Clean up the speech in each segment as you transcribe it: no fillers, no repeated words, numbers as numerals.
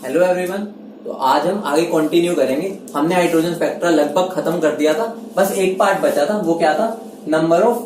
Hello everyone. तो आज हम आगे कंटिन्यू करेंगे। हमने हाइड्रोजन स्पेक्ट्रा लगभग खत्म कर दिया था, बस एक पार्ट बचा था। वो क्या था? नंबर ऑफ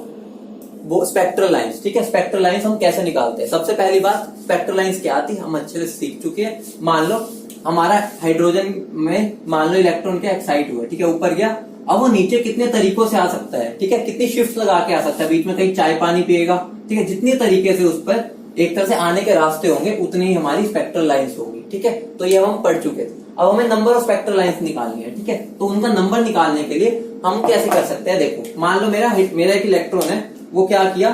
वो स्पेक्ट्रल लाइंस। ठीक है, स्पेक्ट्रल लाइंस हम कैसे निकालते हैं। सबसे पहली बात, स्पेक्ट्रल लाइंस क्या आती है हम अच्छे से सीख चुके हैं। मान लो हमारा हाइड्रोजन में मान लो इलेक्ट्रॉन क्या एक्साइट हुआ, ठीक है, ऊपर गया। अब वो नीचे कितने तरीकों से आ सकता है, ठीक है, कितनी शिफ्ट लगा के आ सकता है, बीच में कहीं चाय पानी पिएगा, ठीक है, जितनी तरीके से उस पर एक तरह से आने के रास्ते होंगे उतनी ही हमारी स्पेक्ट्रल लाइंस होगी। ठीक है, तो ये हम पढ़ चुके थे। अब हमें नंबर ऑफ स्पेक्ट्रल लाइंस निकालनी है। ठीक है, तो उनका नंबर निकालने के लिए हम कैसे कर सकते हैं। देखो, मान लो मेरा एक इलेक्ट्रॉन है, वो क्या किया,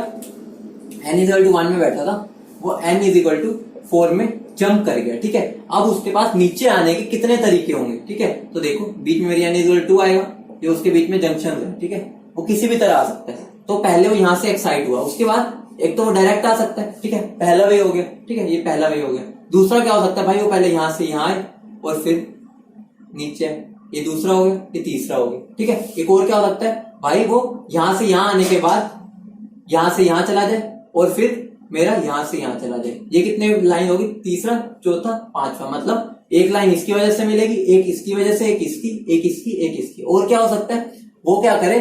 n=1 में बैठा था, वो n=4 में जंप कर गया। ठीक है, अब उसके पास नीचे आने के कितने तरीके होंगे। ठीक है, तो देखो बीच में मेरी n=2 आएगा, ये उसके बीच में जंक्शन है। ठीक है, वो किसी भी तरह आ सकता है। तो पहले वो यहां से एक्साइट हुआ, उसके बाद एक तो वो डायरेक्ट आ सकता है। ठीक है, पहला वे हो गया। ठीक है, ये पहला वे हो गया। दूसरा क्या हो सकता है भाई, वो पहले यहां से यहां आए और फिर नीचे, ये दूसरा हो गया, ये तीसरा हो गया। ठीक है, एक और क्या हो सकता है भाई, वो यहां से यहां आने के बाद यहां से यहां चला जाए और फिर मेरा यहां से यहां चला जाए। ये कितने लाइन होगी, तीसरा, चौथा, पांचवा। मतलब एक लाइन इसकी वजह से मिलेगी, एक इसकी वजह से, एक इसकी, एक इसकी, एक इसकी। और क्या हो सकता है, वो क्या करे,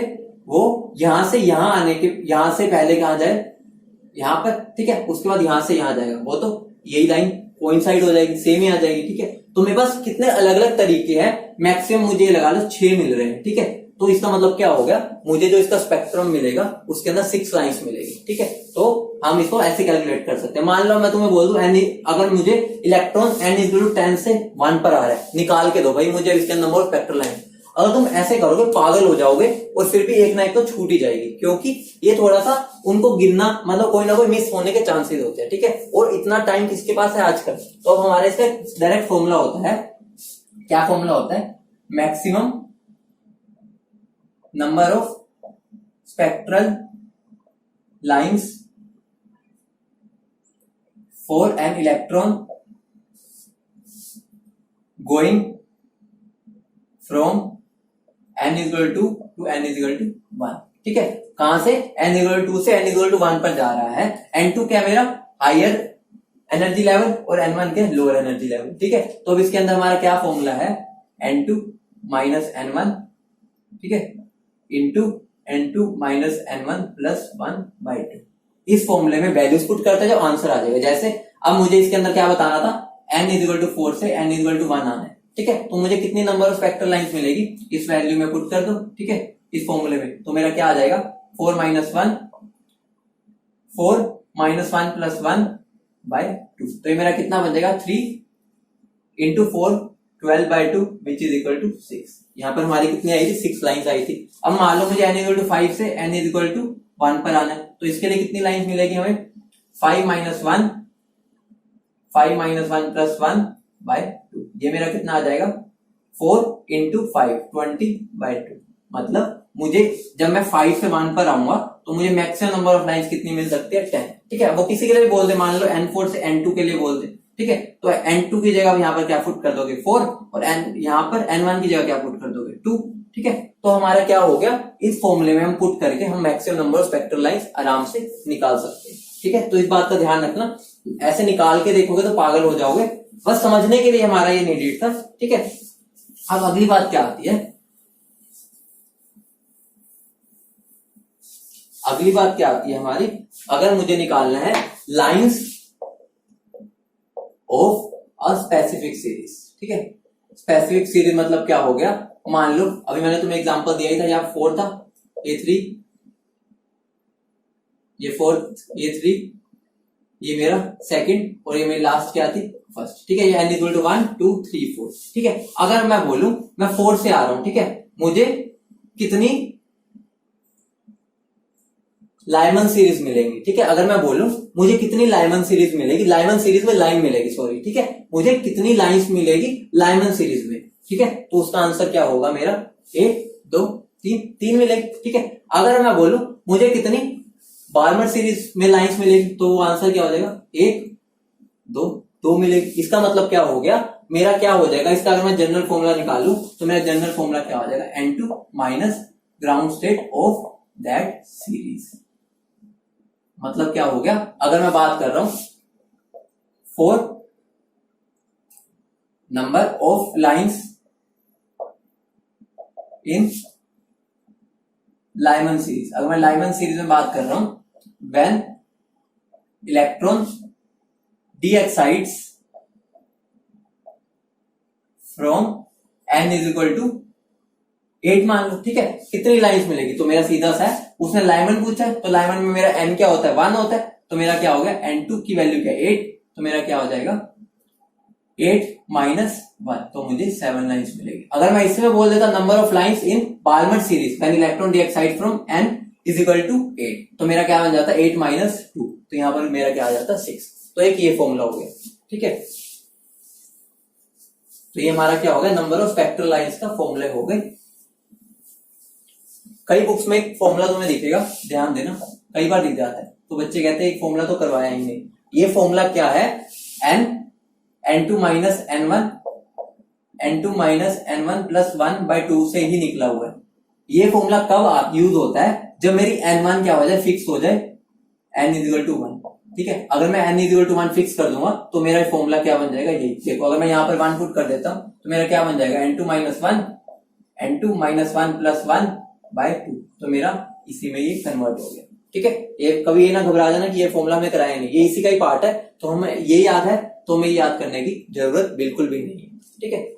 वो यहां से यहां आने के, यहां से पहले कहां जाए, यहां पर। ठीक है, उसके बाद यहां से यहां जाएगा, वो तो यही लाइन कोइंसाइड हो जाएगी, सेम ही आ जाएगी। ठीक है, तो मेरे पास कितने अलग अलग तरीके हैं, मैक्सिमम मुझे लगा लो 6 मिल रहे हैं। ठीक है, तो इसका मतलब क्या हो गया, मुझे जो इसका स्पेक्ट्रम मिलेगा उसके अंदर 6 लाइंस मिलेगी। ठीक है, तो हम इसको ऐसे कैलकुलेट कर सकते हैं। मान लो मैं तुम्हें बोल दूं अगर मुझे इलेक्ट्रॉन n=10 से 1 पर आ रहा है, निकाल के दो भाई मुझे इसके अंदर नंबर ऑफ स्पेक्ट्रल लाइन। अगर तुम ऐसे करोगे पागल हो जाओगे और फिर भी एक ना एक तो छूट ही जाएगी, क्योंकि ये थोड़ा सा उनको गिनना, मतलब कोई ना कोई मिस होने के चांसेस होते हैं। ठीक है, और इतना टाइम किसके पास है आजकल। तो अब हमारे इसका डायरेक्ट फॉर्मूला होता है, क्या फॉर्मूला होता है, maximum number of spectral lines for an electron going from n=2 to n=1। ठीक है, कहां से, n=2 से n=1 पर जा रहा है। n2 क्या मेरा हायर एनर्जी लेवल और n1 के लोअर एनर्जी लेवल। ठीक है, तो अब इसके अंदर हमारा क्या फॉर्मूला है, n2 माइनस n1, ठीक है, into n2 minus n1 plus 1/2। इस फॉर्मूले में वैल्यूज पुट करते जाओ, आंसर आ जाएगा। जैसे अब मुझे इसके अंदर क्या बताना था, n=4 से n=1 आना है। ठीक है, तो मुझे कितनी नंबर ऑफ स्पेक्ट्रल लाइंस मिलेगी, इस वैल्यू में पुट कर दो। ठीक है, इस फॉर्मूले में तो मेरा क्या आ जाएगा, 4 - 1 प्लस 1/2। तो ये मेरा कितना बन जाएगा, 3 into 4 12/2 which is equal to 6। यहाँ पर हमारी कितनी आई थी, 6 लाइंस आई थी। अब मान लो मुझे n=5 से n=1 पर आना है, तो इसके लिए कितनी लाइंस मिलेगी हमें, 5 - 1 प्लस 1/2। ये मेरा कितना आ जाएगा, 4 इंटू 5 20/2। मतलब मुझे जब मैं 5 से 1 पर आऊंगा तो मुझे मैक्सिमम नंबर ऑफ लाइंस कितनी मिल सकती है, 10। ठीक है, वो किसी के लिए भी बोल दे, मान लो n4 से n2 के लिए बोल दे। ठीक है, तो n2 की जगह यहाँ पर क्या पुट कर दोगे, 4, और यहाँ पर n1 की जगह क्या पुट कर दोगे, 2। ठीक है, तो हमारा क्या हो गया, इस फॉर्मूले में हम पुट करके हम maximum number of spectral lines आराम से निकाल सकते हैं। ठीक है, तो इस बात का ध्यान रखना, ऐसे निकाल के देखोगे तो पागल हो जाओगे। बस समझने के लिए हमारा ये नीडेड था। ठीक है, अब अगली बात क्या आती है, अगली बात क्या आती है हमारी, अगर मुझे निकालना है lines of a specific series. ठीक है, स्पेसिफिक सीरीज मतलब क्या हो गया, मान लो अभी मैंने तुम्हें एग्जांपल दिया ही था, यहाँ 4 था, ये 3, ये 4, ये 3, ये मेरा सेकंड, और ये मेरी लास्ट क्या थी, फर्स्ट। ठीक है, ये n=1 2 3 4। ठीक है, अगर मैं बोलूं मैं 4 से आ रहा हूं, ठीक है, मुझे कितनी लाइमन सीरीज मिलेंगी। ठीक है, अगर मैं बोलूं मुझे कितनी लाइमन सीरीज मिलेगी, लाइमन सीरीज में लाइन मिलेगी, सॉरी। ठीक है, मुझे कितनी लाइंस मिलेगी लाइमन सीरीज में। ठीक है, तो उसका आंसर क्या होगा मेरा, 1 2 3 मिलेगी। ठीक है, अगर मैं बोलूं मुझे कितनी बार्मर सीरीज में लाइंस मिलेगी, तो वो आंसर क्या हो जाएगा, 1 2 मिलेगी। इसका मतलब क्या हो गया, मेरा क्या हो जाएगा, इसका अगर मैं जनरल फॉर्मूला निकालूं तो मेरा जनरल फॉर्मूला क्या हो जाएगा, n2 minus ground state of that series. मतलब क्या हो गया, अगर मैं बात कर रहा हूं 4 number of lines in Lyman series. अगर मैं लाइमन सीरीज में बात कर रहा हूं, when electron de-excites from n is equal to 8 मान लो, ठीक है। कितनी लाइंस मिलेगी, तो मेरा सीधा सा है, उसने लाइमन पूछा है, तो लाइमन में मेरा n क्या होता है, 1 होता है, तो मेरा क्या हो गया, n2 की वैल्यू क्या है 8, तो मेरा क्या हो जाएगा 8 माइनस 1, तो मुझे 7 लाइंस मिलेगी। अगर मैं इसमें बोल देता number of lines in Balmer series when electron de-excites from n is equal to 8, तो मेरा क्या बन जाता है 8 माइनस 2, तो यहां पर मेरा क्या आ जाता है 6। तो एक ये फॉर्मूला हो गया, ठीक है। तो ये हमारा क्या हो गया, नंबर ऑफ स्पेक्ट्रल लाइंस का फॉर्मूला हो गए। कई बुक्स में एक फॉर्मूला तुम्हें दिखेगा, ध्यान देना, कई बार दिख जाता है, तो बच्चे कहते हैं एक फॉर्मूला तो करवाया ही नहीं। ये फॉर्मूला क्या है, n2 माइनस n1 प्लस 1/2 से ही निकला हुआ है। ये फॉर्मूला कब यूज होता है, जब मेरी n1 क्या हो जाए, फिक्स हो जाए, n इज इक्वल टू 1, ठीक है। अगर मैं n इज इक्वल टू 1 फिक्स कर दूंगा तो मेरा फॉर्मूला क्या बन जाएगा, यही देखो। अगर मैं यहाँ पर 1 पुट कर देता हूं तो मेरा क्या बन जाएगा, n2 माइनस 1 प्लस 1/2, तो मेरा इसी में ये कन्वर्ट हो गया, ठीक है। ये कभी ये ना घबरा जाना कि ये फॉर्मूला में कराया नहीं, ये इसी का ही पार्ट है, तो हमें ये याद है, तो हमें याद करने की जरूरत बिल्कुल भी नहीं है, ठीक है।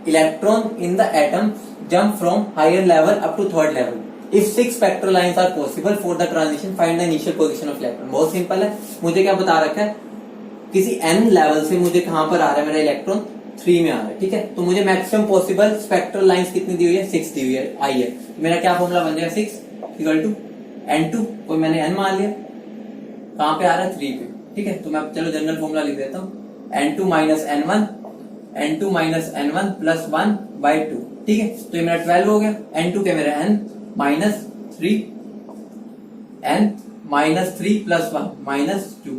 Electron in the atom jump from higher level up to third level if 6 spectral lines are possible for the transition, find the initial position of electron. बहुत सिंपल है, मुझे क्या बता रखा है, किसी n लेवल से मुझे कहां पर आ रहा है, मेरा इलेक्ट्रॉन 3 में आ रहा है, ठीक है। तो मुझे मैक्सिमम पॉसिबल स्पेक्ट्रल लाइंस कितनी दी हुई है, 6 दी हुई है, आई है। मेरा क्या फॉर्मूला बन जाएगा, 6 इक्वल टू n2, कोई मैंने n मान लिया, कहां पे आ रहा है 3 पे, ठीक है। तो मैं चलो जनरल फॉर्मूला लिख देता हूं, n2 माइनस n1 प्लस 1/2, ठीक है। तो ये मेरा 12 हो गया, n2 के मेरा n माइनस 3 प्लस 1 माइनस 2,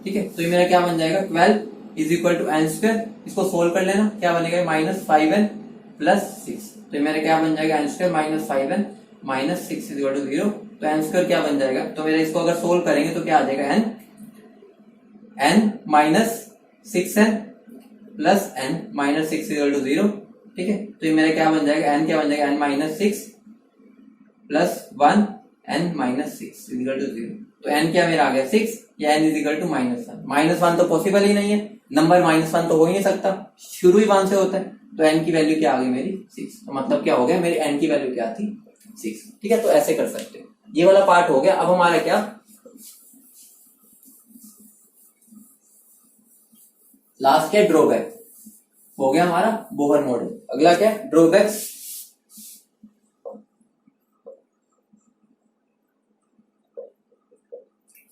ठीक है। तो ये मेरा क्या बन जाएगा, 12 is equal to n square, इसको सोल्व कर लेना, क्या बनेगा माइनस 5n प्लस 6, तो ये मेरा क्या बन जाएगा n square minus 5n minus 6 is equal to 0, तो n स्क्वायर क्या बन जाएगा, तो मेरा इसको अगर सोल्व करेंगे तो क्या आ जाएगा, n minus 6n plus n minus 6 is equal to 0, ठीक है। तो ये मेरा क्या बन जाएगा, n क्या बन जाएगा, n minus 6 plus 1 n minus 6 is equal to 0, तो n क्या मेरा आ गया 6, या n इज इक्वल टू -1। -1 तो पॉसिबल ही नहीं है, नंबर -1 तो हो ही नहीं सकता, शुरू ही 1 से होता है, तो n की वैल्यू क्या आ गई मेरी 6, तो मतलब क्या हो गया, मेरी n की वैल्यू क्या थी 6, ठीक है। तो ऐसे कर सकते हो, ये वाला पार्ट हो गया। अब हमारा क्या लास्ट क्या, ड्रॉबैक हो गया हमारा बोहर मॉडल। अगला क्या, ड्रॉबैक्स।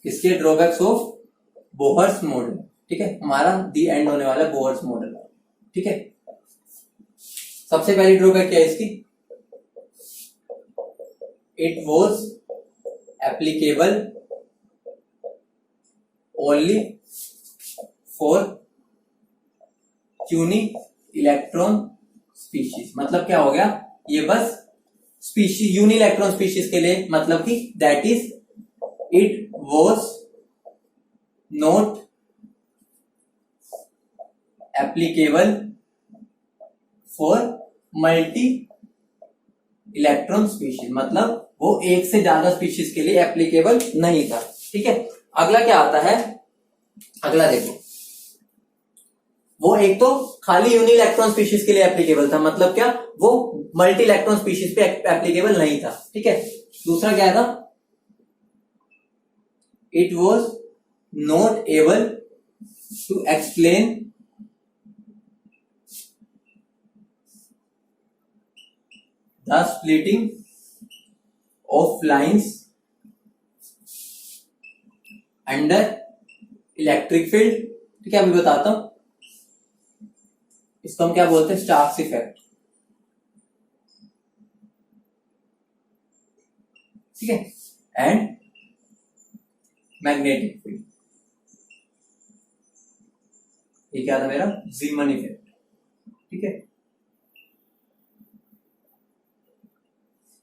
इसके ड्रॉबैक्स ऑफ बोहर्स मॉडल, ठीक है। हमारा दी एंड होने वाला बोहर्स मॉडल, ठीक है। सबसे पहली ड्रॉबैक क्या है इसकी, it was applicable only for unique electron species. मतलब क्या हो गया, ये बस स्पीशीज, यूनि इलेक्ट्रॉन स्पीशीज के लिए, मतलब कि that is it was not applicable for multi electron species, मतलब वो एक से ज्यादा स्पीशीज के लिए एप्लीकेबल नहीं था, ठीक है। अगला क्या आता है, अगला देखो, वो एक तो खाली यूनि इलेक्ट्रॉन स्पीशीज के लिए एप्लीकेबल था, मतलब क्या, वो मल्टी इलेक्ट्रॉन स्पीशीज पे एप्लीकेबल नहीं था, ठीक है। दूसरा क्या था, it was not able to explain the splitting of lines under electric field, ठीक है। अभी बताता हूं, इसको हम क्या बोलते हैं, स्टार्क्स इफेक्ट, ठीक है। एंड मैग्नेटिक फील्ड, ये क्या था मेरा, जीमन इफेक्ट, ठीक है।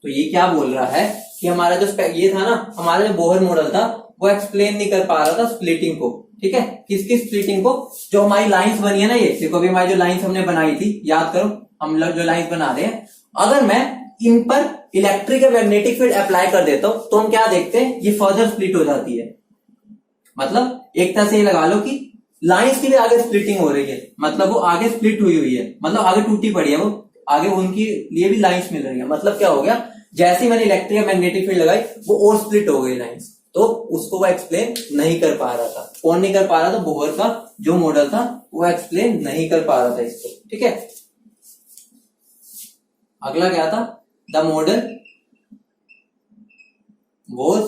तो ये क्या बोल रहा है कि हमारा जो ये था ना, हमारा जो बोहर मॉडल था, वो एक्सप्लेन नहीं कर पा रहा था स्प्लिटिंग को, ठीक है, किसकी स्प्लिटिंग को, जो हमारी लाइंस बनी है ना, ये देखो अभी हमारी जो लाइंस हमने बनाई थी, याद करो हम लोग जो लाइंस बना रहे हैं, अगर मैं इन पर इलेक्ट्रिक या मैग्नेटिक फील्ड अप्लाई कर देता हूं तो हम क्या देखते हैं, ये फर्दर स्प्लिट हो जाती है। मतलब एक तरह से ये लगा लो कि लाइंस की भी आगे स्प्लिटिंग हो रही है, मतलब वो आगे स्प्लिट हुई हुई है, मतलब आगे टूटी पड़ी है, वो आगे उनकी लिए भी लाइंस मिल रही है। मतलब क्या हो गया, जैसे ही मैंने इलेक्ट्रिक या मैग्नेटिक फील्ड लगाई वो और स्प्लिट हो गई लाइंस, तो उसको वो एक्सप्लेन नहीं कर पा रहा था। कौन नहीं कर पा रहा था, बोहर का जो मॉडल था वो एक्सप्लेन नहीं कर पा रहा था इसको, ठीक है। अगला क्या था, the model was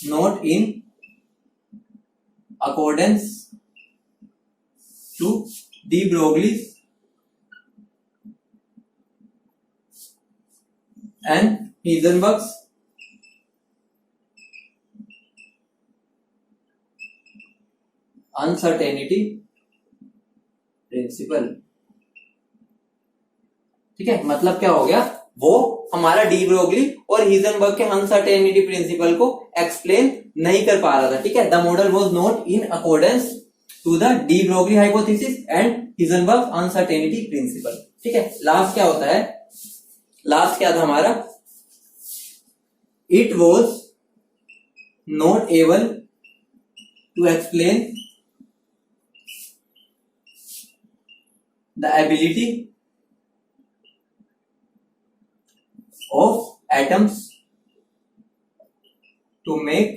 not in accordance to de Broglie's and Heisenberg's uncertainty principle, ठीक है। मतलब क्या हो गया, वो हमारा डी ब्रोगली और हीजनबर्ग के अनसर्टेनिटी प्रिंसिपल को एक्सप्लेन नहीं कर पा रहा था, ठीक है। The model was not in accordance to the de Broglie hypothesis and Heisenberg uncertainty principle, ठीक है। लास्ट क्या होता है, लास्ट क्या था हमारा, it was not able to explain the ability of atoms to make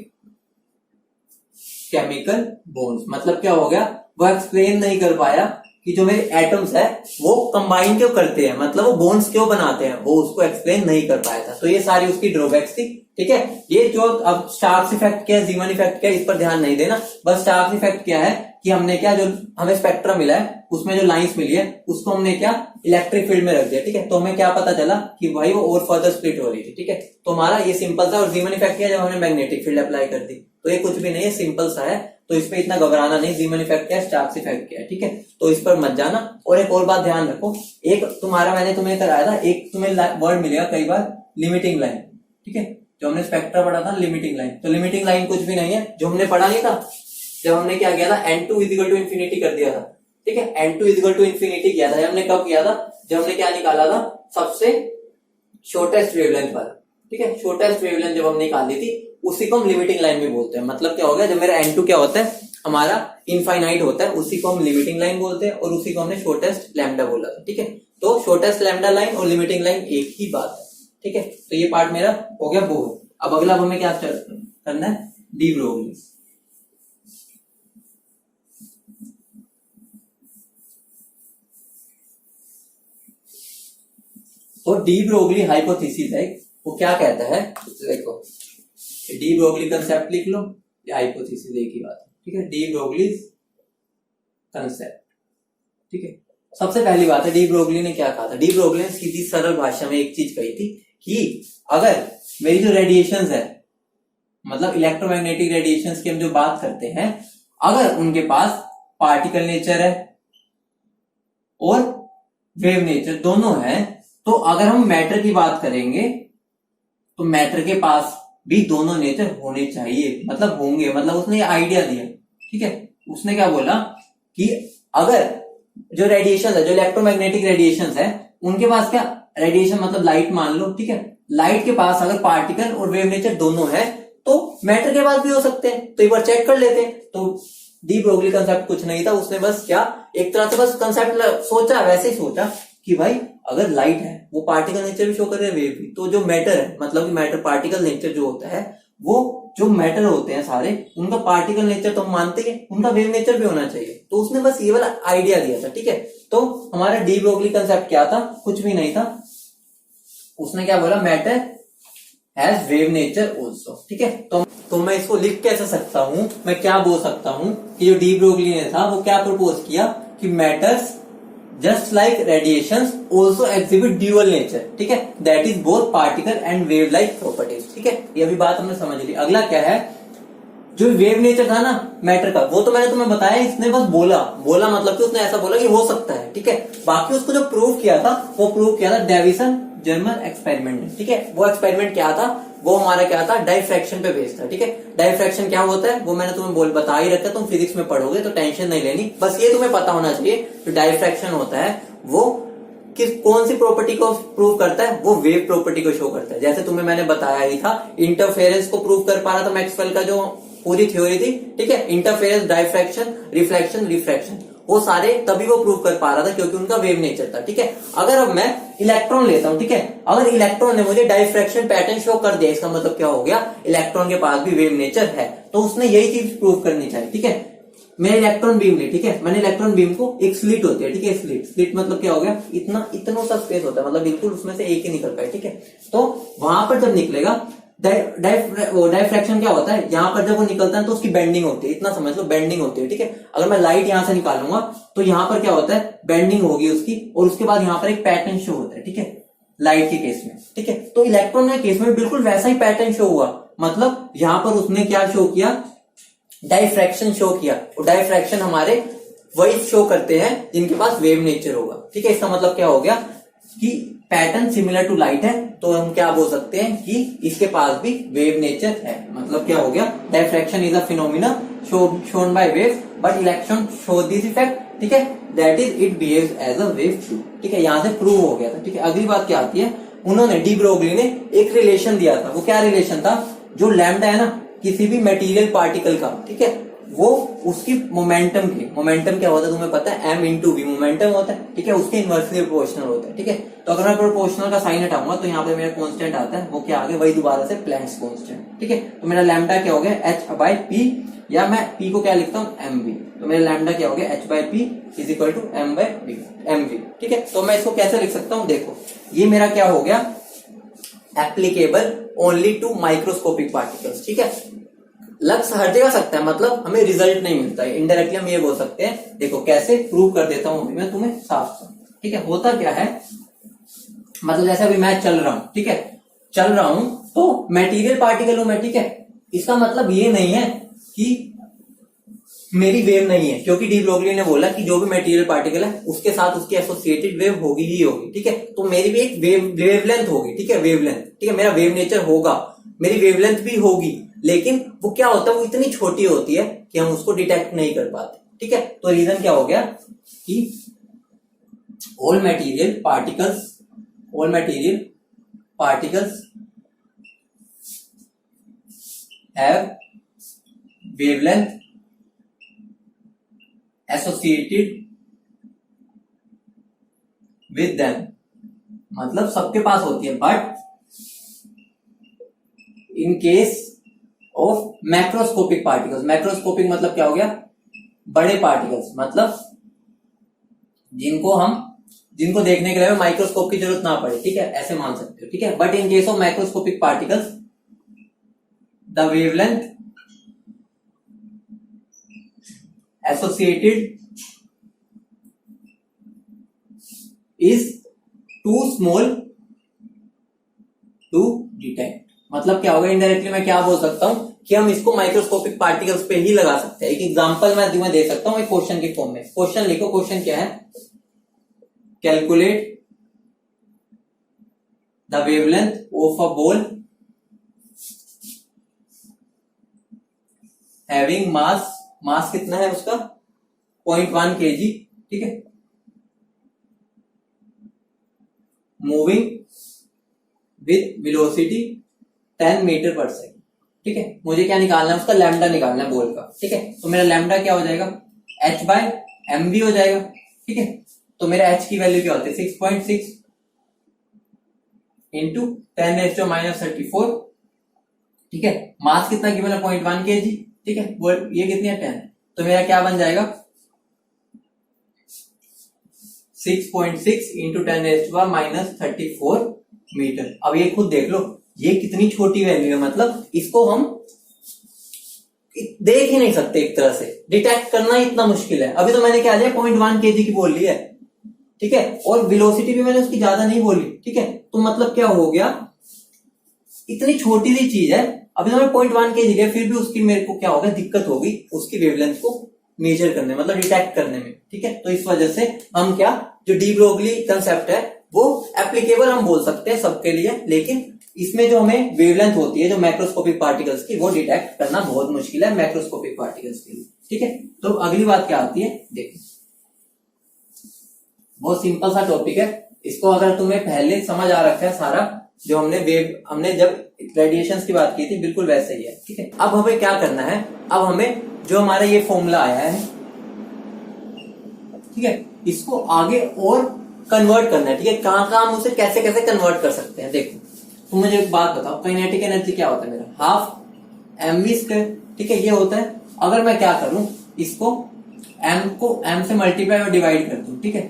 chemical bonds। मतलब क्या हो गया, वो एक्सप्लेन नहीं कर पाया कि जो मेरे एटम्स है वो कंबाइन क्यों करते हैं, मतलब वो बॉन्ड्स क्यों बनाते हैं, वो उसको एक्सप्लेन नहीं कर पाया था। तो ये सारी उसकी ड्रॉबैक्स थी, ठीक है। ये जो अब स्टार्क्स इफेक्ट क्या है, जीमन इफेक्ट क्या है, इस पर ध्यान नहीं देना। बस स्टार्क्स इफेक्ट क्या है कि हमने क्या, जो हमें स्पेक्ट्रम मिला है उसमें जो लाइंस मिली है उसको हमने क्या इलेक्ट्रिक फील्ड में रख दिया, ठीक है। तो हमें क्या पता चला कि भाई वो और फर्दर स्प्लिट हो रही थी, ठीक है। तो हमारा ये सिंपल सा, और जीमन इफेक्ट क्या है, जब हमने मैग्नेटिक फील्ड अप्लाई कर दी, तो ये कुछ भी नहीं है, सिंपल सा है, तो इस पे इतना घबराना नहीं। जीमन इफेक्ट क्या है, स्टार्क्स इफेक्ट क्या है, ठीक है। तो इस पर मत जाना। और एक और बात ध्यान रखो, एक तुम्हारा मैंने तुम्हें कराया था, एक तुम्हें वर्ड मिलेगा कई बार, लिमिटिंग लाइन, ठीक है। जो हमने स्पेक्ट्रा पढ़ा था लिमिटिंग लाइन, तो लिमिटिंग लाइन कुछ भी नहीं है, जो हमने पढ़ा नहीं था जब हमने क्या किया था, n2 इक्वल टू इन्फिनिटी कर दिया था, ठीक है। n2 इक्वल टू इन्फिनिटी किया था, हमने कब किया था, जब हमने क्या निकाला था, सबसे शॉर्टेस्ट वेवलेंथ वाला, ठीक है। शॉर्टेस्ट वेवलेंथ जब हमने निकाली थी उसी को हम लिमिटिंग लाइन भी बोलते हैं। मतलब क्या हो गया, जब मेरा n2 क्या होता है, हमारा इनफाइनाइट होता है, उसी को हम लिमिटिंग लाइन बोलते हैं, और उसी को हमने शॉर्टेस्ट लैम्डा बोला था, ठीक है। तो शॉर्टेस्ट लैम्डा लाइन और लिमिटिंग लाइन एक ही बात है, ठीक है। तो ये पार्ट मेरा हो गया बोर। अब अगला हमें क्या करना है, डी ब्रोगली। तो डी ब्रोगली हाइपोथेसिस है, वो क्या कहता है, देखो डी ब्रोगली कंसेप्ट लिख लो, या हाइपोथेसिस एक ही बात है, ठीक है। डी ब्रोगली कंसेप्ट, ठीक है। सबसे पहली बात है, डी ब्रोगली ने क्या कहा था, डी ब्रोगली ने सीधी सरल भाषा में एक चीज कही थी कि अगर मेरी जो रेडिएशंस है, मतलब इलेक्ट्रोमैग्नेटिक रेडिएशंस की हम जो बात करते हैं, अगर उनके पास पार्टिकल नेचर है और वेव नेचर दोनों है, तो अगर हम मैटर की बात करेंगे तो मैटर के पास भी दोनों नेचर होने चाहिए, मतलब होंगे। मतलब उसने ये आइडिया दिया, ठीक है। उसने क्या बोला कि अगर जो रेडिएशन है, जो इलेक्ट्रोमैग्नेटिक रेडिएशन है, उनके पास क्या रेडिएशन मतलब लाइट मान लो, ठीक है। लाइट के पास अगर पार्टिकल और वेव नेचर दोनों है तो मैटर के पास भी हो सकते हैं, तो एक बार चेक कर लेते हैं। तो डी ब्रोगली कंसेप्ट कुछ नहीं था, उसने बस क्या एक तरह से बस कंसेप्ट सोचा, वैसे ही सोचा कि भाई अगर लाइट है वो पार्टिकल नेचर भी शो कर रहे हैं, वेव भी, तो जो मैटर है, मतलब कि मैटर पार्टिकल नेचर जो होता है, वो जो मैटर होते हैं सारे, उनका पार्टिकल नेचर तो हम मानते हैं, उनका वेव नेचर भी होना चाहिए। तो उसने बस ये वाला आइडिया दिया था, ठीक है। तो हमारा डी ब्रोगली कंसेप्ट क्या था, कुछ भी नहीं था। उसने क्या बोला, matter has wave nature also, ठीक है। तो मैं इसको लिख कैसे सकता हूं, मैं क्या बोल सकता हूं कि जो डी ब्रोगली ने था वो क्या प्रपोज किया कि matters just like radiations also exhibit dual nature, ठीक है। That is both particle and wave like properties, ठीक है। ये अभी बात हमने समझ ली। अगला क्या है, जो वेव नेचर था ना मैटर का, वो तो मैंने तुम्हें बताया, इसने बस बोला मतलब कि उसने ऐसा बोला कि हो सकता है, ठीक है। बाकी उसको जो प्रूव किया था वो प्रूव किया था डेविसन जर्मन एक्सपेरिमेंट है, ठीक है। वो एक्सपेरिमेंट क्या था, वो हमारा क्या था, डाइफ्रैक्शन पे बेस्ड था, ठीक है। डाइफ्रैक्शन क्या होता है वो मैंने तुम्हें बता ही रखा, तुम फिजिक्स में पढ़ोगे तो टेंशन नहीं लेनी, बस ये तुम्हें पता होना चाहिए। जो डाइफ्रैक्शन होता है वो कौन सी प्रॉपर्टी को प्रूव करता है, वो वेव प्रॉपर्टी को शो करता है। जैसे तुम्हें मैंने बताया ही था, इंटरफेरेंस को प्रूव कर पा रहा था मैक्सवेल का जो पूरी थ्योरी थी, ठीक है। इंटरफेरेंस, डाइफ्रैक्शन, रिफ्लेक्शन, रिफ्रैक्शन, वो सारे तभी वो प्रूव कर पा रहा था क्योंकि उनका वेव नेचर था, ठीक है। अगर अब मैं इलेक्ट्रॉन लेता हूं, ठीक है, अगर इलेक्ट्रॉन ने मुझे डाइफ्रैक्शन पैटर्न शो कर दिया, इसका मतलब क्या हो गया, इलेक्ट्रॉन के पास भी वेव नेचर है, तो उसने यही चीज प्रूव करनी चाहिए, ठीक है। मैंने इलेक्ट्रॉन बीम ली, ठीक है, मैंने इलेक्ट्रॉन बीम को, एक स्लिट होती है, ठीक है, स्लिट मतलब क्या हो गया, इतना सा स्पेस होता है, मतलब बिल्कुल उसमें से एक ही निकल पाए, ठीक है। तो वहां पर जब निकलेगा डाइफ्रैक्शन क्या होता है, यहाँ पर जब वो निकलता है तो उसकी बेंडिंग होती है, इतना समझ लो, बेंडिंग होती है, ठीक है। अगर मैं लाइट यहां से निकालूंगा तो यहाँ पर क्या होता है, बेंडिंग होगी उसकी, और उसके बाद यहाँ पर एक पैटर्न शो होता है, ठीक है, लाइट के केस में, ठीक है। तो इलेक्ट्रॉन के केस में बिल्कुल वैसा ही पैटर्न शो हुआ, मतलब यहाँ पर उसने क्या शो किया, डाइफ्रैक्शन शो किया, और डाइफ्रैक्शन हमारे वही शो करते हैं जिनके पास वेव नेचर होगा, ठीक है। इसका मतलब क्या हो गया कि पैटर्न सिमिलर टू लाइट है, तो हम क्या बोल सकते हैं कि इसके पास भी वेव नेचर है। मतलब क्या हो गया, diffraction is a phenomena shown by waves but electron show this effect, ठीक है, that is it behaves as a wave too, ठीक है। यहां से प्रूव हो गया था, ठीक है। अगली बात क्या आती है, उन्होंने डी ब्रोगली ने एक रिलेशन दिया था, वो क्या रिलेशन था, जो लैम्डा है ना किसी भी मटेरियल पार्टिकल का, ठीक है, वो उसकी मोमेंटम क्या होता है तुम्हें पता है, एम इंटू वी मोमेंटम होता है, ठीक है, उसके इनवर्सली प्रोपोर्शनल होता है, ठीक है। तो अगर मैं प्रोपोर्शनल का साइन हटाऊंगा तो यहाँ पे मेरा कांस्टेंट आता है, वो क्या आ गया, वही दोबारा से प्लैंक्स कांस्टेंट, ठीक है। तो मेरा लैम्डा क्या हो गया, एच बाई पी, या मैं पी को क्या लिखता हूँ, एम वी, तो मेरा लैम्डा क्या हो गया, H by P is equal to M by V, M V, ठीक है। तो मैं इसको कैसे लिख सकता हूँ, देखो ये मेरा क्या हो गया, applicable only to microscopic particles, ठीक है। लक्ष्य हर जगह सकता है, मतलब हमें रिजल्ट नहीं मिलता है, इनडायरेक्टली हम ये बोल सकते हैं। देखो कैसे प्रूव कर देता हूं मैं तुम्हें साफ, ठीक है। होता क्या है, मतलब जैसे अभी मैं चल रहा हूं, ठीक है, चल रहा हूं तो मटेरियल पार्टिकल हूं मैं, ठीक है। इसका मतलब ये नहीं है कि मेरी वेव नहीं है, क्योंकि डी ब्रोगली ने बोला कि जो भी मटेरियल पार्टिकल है उसके साथ उसकी एसोसिएटेड वेव होगी ही होगी, ठीक है। तो मेरी भी एक वेवलेंथ होगी, ठीक है, वेवलेंथ, ठीक है, मेरा वेव नेचर होगा, मेरी वेवलेंथ भी होगी, लेकिन वो क्या होता है, वो इतनी छोटी होती है कि हम उसको डिटेक्ट नहीं कर पाते, ठीक है। तो रीजन क्या हो गया कि all material particles have wavelength associated with them, मतलब सबके पास होती है, but in case of macroscopic particles, macroscopic मतलब क्या हो गया, बड़े पार्टिकल्स, मतलब जिनको देखने के लिए माइक्रोस्कोप की जरूरत ना पड़े, ठीक है, ऐसे मान सकते हो, ठीक है। But in case of microscopic particles the wavelength associated is too small to detect. मतलब क्या होगा, इनडायरेक्टली मैं क्या बोल सकता हूं कि हम इसको माइक्रोस्कोपिक पार्टिकल्स पे ही लगा सकते हैं। एक एग्जांपल मैं तुम्हें दे सकता हूं एक क्वेश्चन के फॉर्म में। क्वेश्चन लिखो, क्वेश्चन क्या है, calculate the wavelength of a ball having mass कितना है उसका, 0.1 kg, ठीक है, मूविंग विथ वेलोसिटी 10 मीटर पर सेकेंड, ठीक है। मुझे क्या निकालना है, उसका लैम्डा निकालना है बॉल का, ठीक है। तो मेरा लैम्डा क्या हो जाएगा, h बाय एम वी हो जाएगा, ठीक है। तो मेरा h की वैल्यू क्या होती है, 6.6 इंटू 10⁻⁻34, ठीक है। मास कितना गिवन है, 0.1 kg, ठीक है, ये कितनी है, 10, तो मेरा क्या बन जाएगा, 6.6 इंटू 10⁻⁻34 मीटर। अब ये खुद देख लो, ये कितनी छोटी वैल्यू है, मतलब इसको हम देख ही नहीं सकते, एक तरह से डिटेक्ट करना इतना मुश्किल है। अभी तो मैंने क्या लिया, 0.1 kg की बोल ली है, ठीक है, और वेलोसिटी भी मैंने उसकी ज्यादा नहीं बोली, ठीक है। तो मतलब क्या हो गया, इतनी छोटी सी चीज है, अभी तो मैं 0.1 kg लिया, फिर भी उसकी मेरे को क्या होगा, दिक्कत होगी उसकी वेवलेंथ को मेजर करने, मतलब डिटेक्ट करने में, ठीक है। तो इस वजह से हम क्या, जो डी ब्रोगली कंसेप्ट है वो एप्लीकेबल हम बोल सकते हैं सबके लिए, लेकिन इसमें जो हमें वेवलेंथ होती है जो मैक्रोस्कोपिक पार्टिकल्स की, वो डिटेक्ट करना बहुत मुश्किल है मैक्रोस्कोपिक पार्टिकल्स के लिए। ठीक है, तो अगली बात क्या आती है, देखो बहुत सिंपल सा टॉपिक है, इसको अगर तुम्हें पहले समझ आ रखा है सारा, जो हमने जब रेडिएशंस की बात की थी बिल्कुल वैसे ही है। ठीक है, अब हमें क्या करना है, अब हमें जो हमारा ये फॉर्मूला आया है, ठीक है, इसको आगे और कन्वर्ट करना है। ठीक है, कहां कहां हम उसे कैसे कैसे कन्वर्ट कर सकते हैं। देखो तुम मुझे एक बात बताओ, काइनेटिक एनर्जी क्या होता है मेरा, हाफ एम वी स्क्वायर। ठीक है, ये होता है। अगर मैं क्या करूं, इसको एम को एम से मल्टीप्लाई और डिवाइड कर दूं, ठीक है,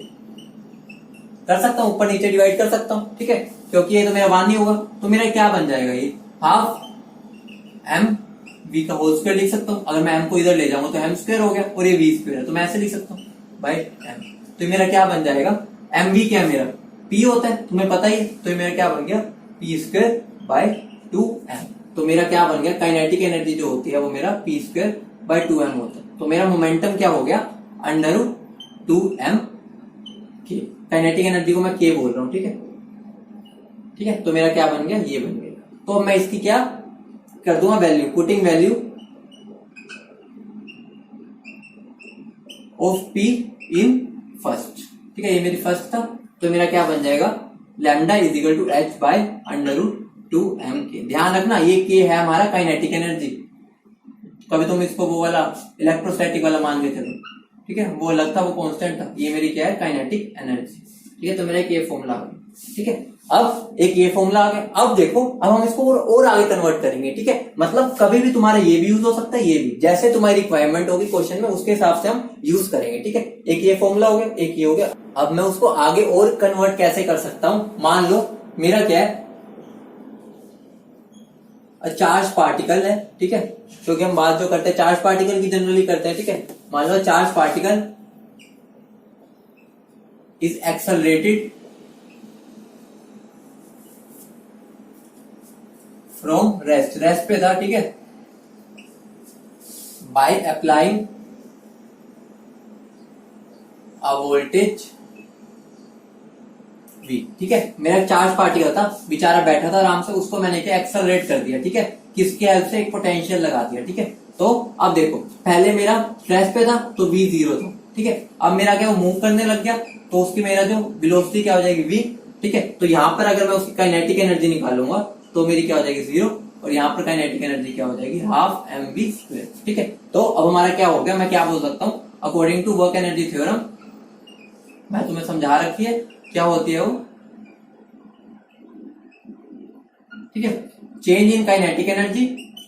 कर सकता हूं, ऊपर नीचे डिवाइड कर सकता हूं। ठीक है, क्योंकि ये तो मेरा 1 ही होगा, तो मेरा क्या बन जाएगा, ये हाफ एम वी का होल स्क्वायर लिख सकता हूं। अगर मैं एम को इधर ले जाऊंगा तो एम स्क्वायर हो गया, और ये वी स्क्वायर है, तो मैं ऐसे लिख सकता हूँ बाई एम। तो मेरा क्या बन जाएगा, एम वी क्या मेरा पी होता है, तुम्हें पता ही है, तो ये मेरा क्या बन गया, पी स्क्वायर बाय 2m। तो मेरा क्या बन गया, काइनेटिक एनर्जी जो होती है वो मेरा पी स्क्वायर बाय 2m होता है। तो मेरा मोमेंटम क्या हो गया, अंडर 2m के। काइनेटिक एनर्जी को मैं के बोल रहा हूं, ठीक है। ठीक है, तो मेरा क्या बन गया, ये बन गया। तो अब मैं इसकी क्या कर दूंगा, value, putting value of P in first. ठीक है, ये मेरी फर्स्ट था, तो मेरा क्या बन जाएगा, lambda is equal to H by under root 2m K. ध्यान रखना ये के है हमारा काइनेटिक एनर्जी, कभी तुम इसको वो वाला इलेक्ट्रोस्टैटिक वाला मान के चलो, ठीक है, वो अलग था, वो कांस्टेंट था। ये मेरी क्या है, काइनेटिक एनर्जी। ठीक है, तो मेरा एक ये फॉर्मूला आ गया। ठीक है, अब एक ये फॉर्मूला आ गया। अब देखो, अब हम इसको और आगे कन्वर्ट करेंगे। ठीक है, मतलब कभी भी तुम्हारा ये भी यूज हो सकता है, ये भी, जैसे तुम्हारी रिक्वायरमेंट होगी क्वेश्चन में उसके हिसाब से हम यूज करेंगे। ठीक है, एक ये फॉर्मूला हो गया, एक ये हो गया। अब मैं उसको आगे और कन्वर्ट कैसे कर सकता हूं, मान लो मेरा क्या है, चार्ज पार्टिकल है। ठीक है, क्योंकि हम बात जो करते हैं चार्ज पार्टिकल की जनरली करते हैं। ठीक है, मान लो charge particle is accelerated from rest पे था। ठीक है, by applying a voltage V। ठीक है, मेरा चार्ज पार्टिकल था, बेचारा बैठा था आराम से, उसको मैंने क्या एक्सेलरेट कर दिया। ठीक है, किसके हेल्प से, एक पोटेंशियल लगा दिया। ठीक है, तो अब देखो, पहले मेरा रेस्ट पे था तो V 0 था। ठीक है, अब मेरा क्या, वो मूव करने लग गया, तो उसकी मेरा जो वेलोसिटी क्या हो जाएगी, V। ठीक है, तो यहाँ पर अगर मैं उसकी काइनेटिक एनर्जी निकालूंगा तो मेरी क्या हो जाएगी, 0, और यहाँ पर काइनेटिक एनर्जी क्या हो जाएगी, हाफ एम वी स्क्वायर। ठीक है, तो अब हमारा क्या हो गया, मैं क्या बोल सकता हूँ, according to work energy theorem, मैं तुम्हें समझा रखी है क्या होती है वो। ठीक है, change in kinetic energy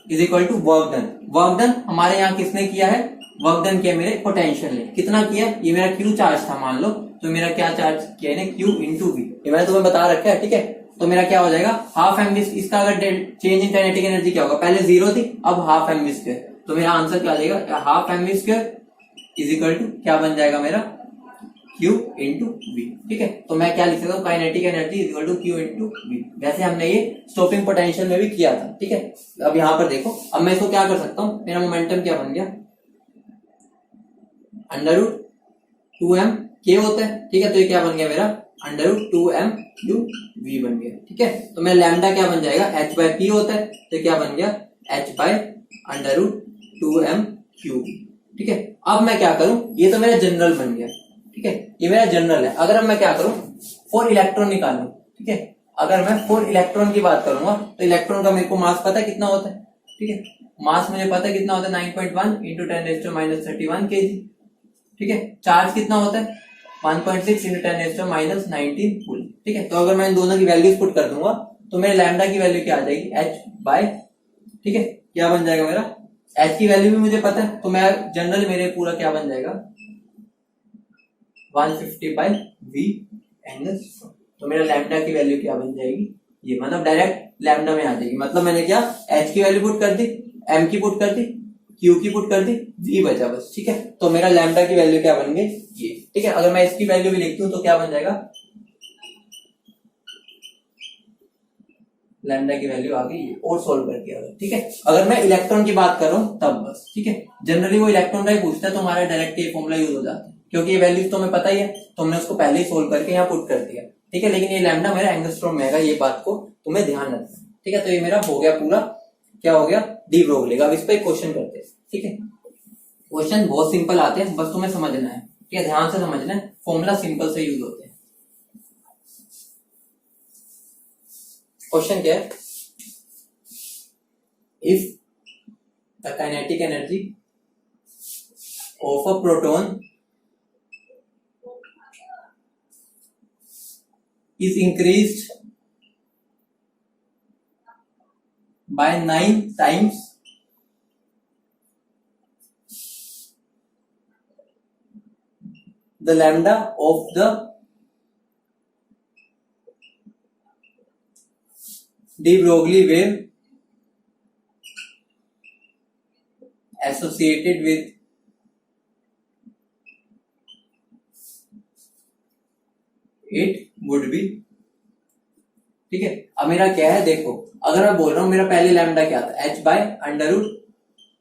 is equal to work done. Work done हमारे यहाँ किसने किया है, वर्क डन किया मेरे पोटेंशियल ने। कितना किया, ये मेरा क्यू चार्ज था मान लो, तो मेरा क्या चार्ज किया है, क्यू इंटू वी, ये मैंने तुम्हें बता रखा है। ठीक है, तो मेरा क्या हो जाएगा, हाफ एम वी। इसका अगर चेंज इन काइनेटिक एनर्जी क्या होगा, पहले 0 थी, अब हाफ एम वी स्क्वायर, तो मेरा आंसर क्या आ जाएगा, half M V square is equal to क्या बन जाएगा मेरा, Q इंटू वी। ठीक है, तो मैं क्या लिख सकता हूँ, kinetic energy is equal to Q into V. वैसे हमने ये स्टॉपिंग पोटेंशियल में भी किया था। ठीक है, अब यहाँ पर देखो, अब मैं इसको क्या कर सकता हूँ, मेरा मोमेंटम क्या बन गया, अंडर रूट 2m k होता है। ठीक है, तो ये क्या बन गया मेरा, under root 2m Q we बन गया। ठीक है, तो मेरा लैम्डा क्या बन जाएगा, h बाय p होता है, तो क्या बन गया, h by under root 2m Q V. ठीक है, अब मैं क्या करूं, ये तो मेरा जनरल बन गया। ठीक है, ये मेरा जनरल है। अगर अब मैं क्या करूं, फॉर इलेक्ट्रॉन निकालूं। ठीक है, अगर मैं फॉर इलेक्ट्रॉन की बात करूंगा तो इलेक्ट्रॉन का मेरे को मास पता है कितना होता है। ठीक है, मास मुझे पता है कितना होता है, 9.1 इंटू 10⁻³ kg। ठीक है, चार्ज कितना होता है, 1.6 इंटू 10⁻19 कूलम। ठीक है, तो अगर मैं इन दोनों की वैल्यूज पुट कर दूंगा तो मेरे लैम्डा की वैल्यू क्या आ जाएगी, h बाय, ठीक है, क्या बन जाएगा मेरा, h की वैल्यू भी मुझे पता है, तो मैं जनरल मेरे पूरा क्या बन जाएगा, 150 बाय वी एंगल। तो मेरा लैम्डा की वैल्यू क्या बन जाएगी, ये, मतलब डायरेक्ट लैम्डा में आ जाएगी। मतलब मैंने क्या, h की वैल्यू पुट कर दी, m की पुट कर दी, q की पुट कर दी, v बचा बस। ठीक है, तो मेरा लैम्डा की वैल्यू क्या बन गई, ये। ठीक है, अगर मैं इसकी वैल्यू भी लिखती हूँ तो क्या बन जाएगा, लैम्डा की वैल्यू आ गई, और सोल्व कर दिया। ठीक है, अगर मैं इलेक्ट्रॉन की बात कर रहा हूँ तब बस। ठीक है, जनरली वो इलेक्ट्रॉन का ही पूछता है, तो हमारा डायरेक्ट ये फॉर्मूला यूज हो जाता है, क्योंकि ये वैल्यूज तो हमें पता ही है, तो हमने उसको पहले ही सोल्व करके यहाँ पुट कर दिया। ठीक है, लेकिन ये लैम्डा मेरा एंगस्ट्रॉम में आएगा, ये बात को तुम्हें ध्यान रखना है। ठीक है, तो ये मेरा हो गया पूरा, क्या हो गया, डी ब्रोगली का। अब इस पर क्वेश्चन करते हैं। ठीक है, क्वेश्चन बहुत सिंपल आते हैं, बस तुम्हें समझना है। ठीक है, ध्यान से समझना है, फॉर्मूला सिंपल से यूज होते हैं। क्वेश्चन क्या है, if the kinetic energy of a proton is increased by 9 times the lambda of the de Broglie wave associated with it would be। ठीक है, अब मेरा क्या है, देखो अगर मैं बोल रहा हूं मेरा पहले लैम्डा क्या था, h by under root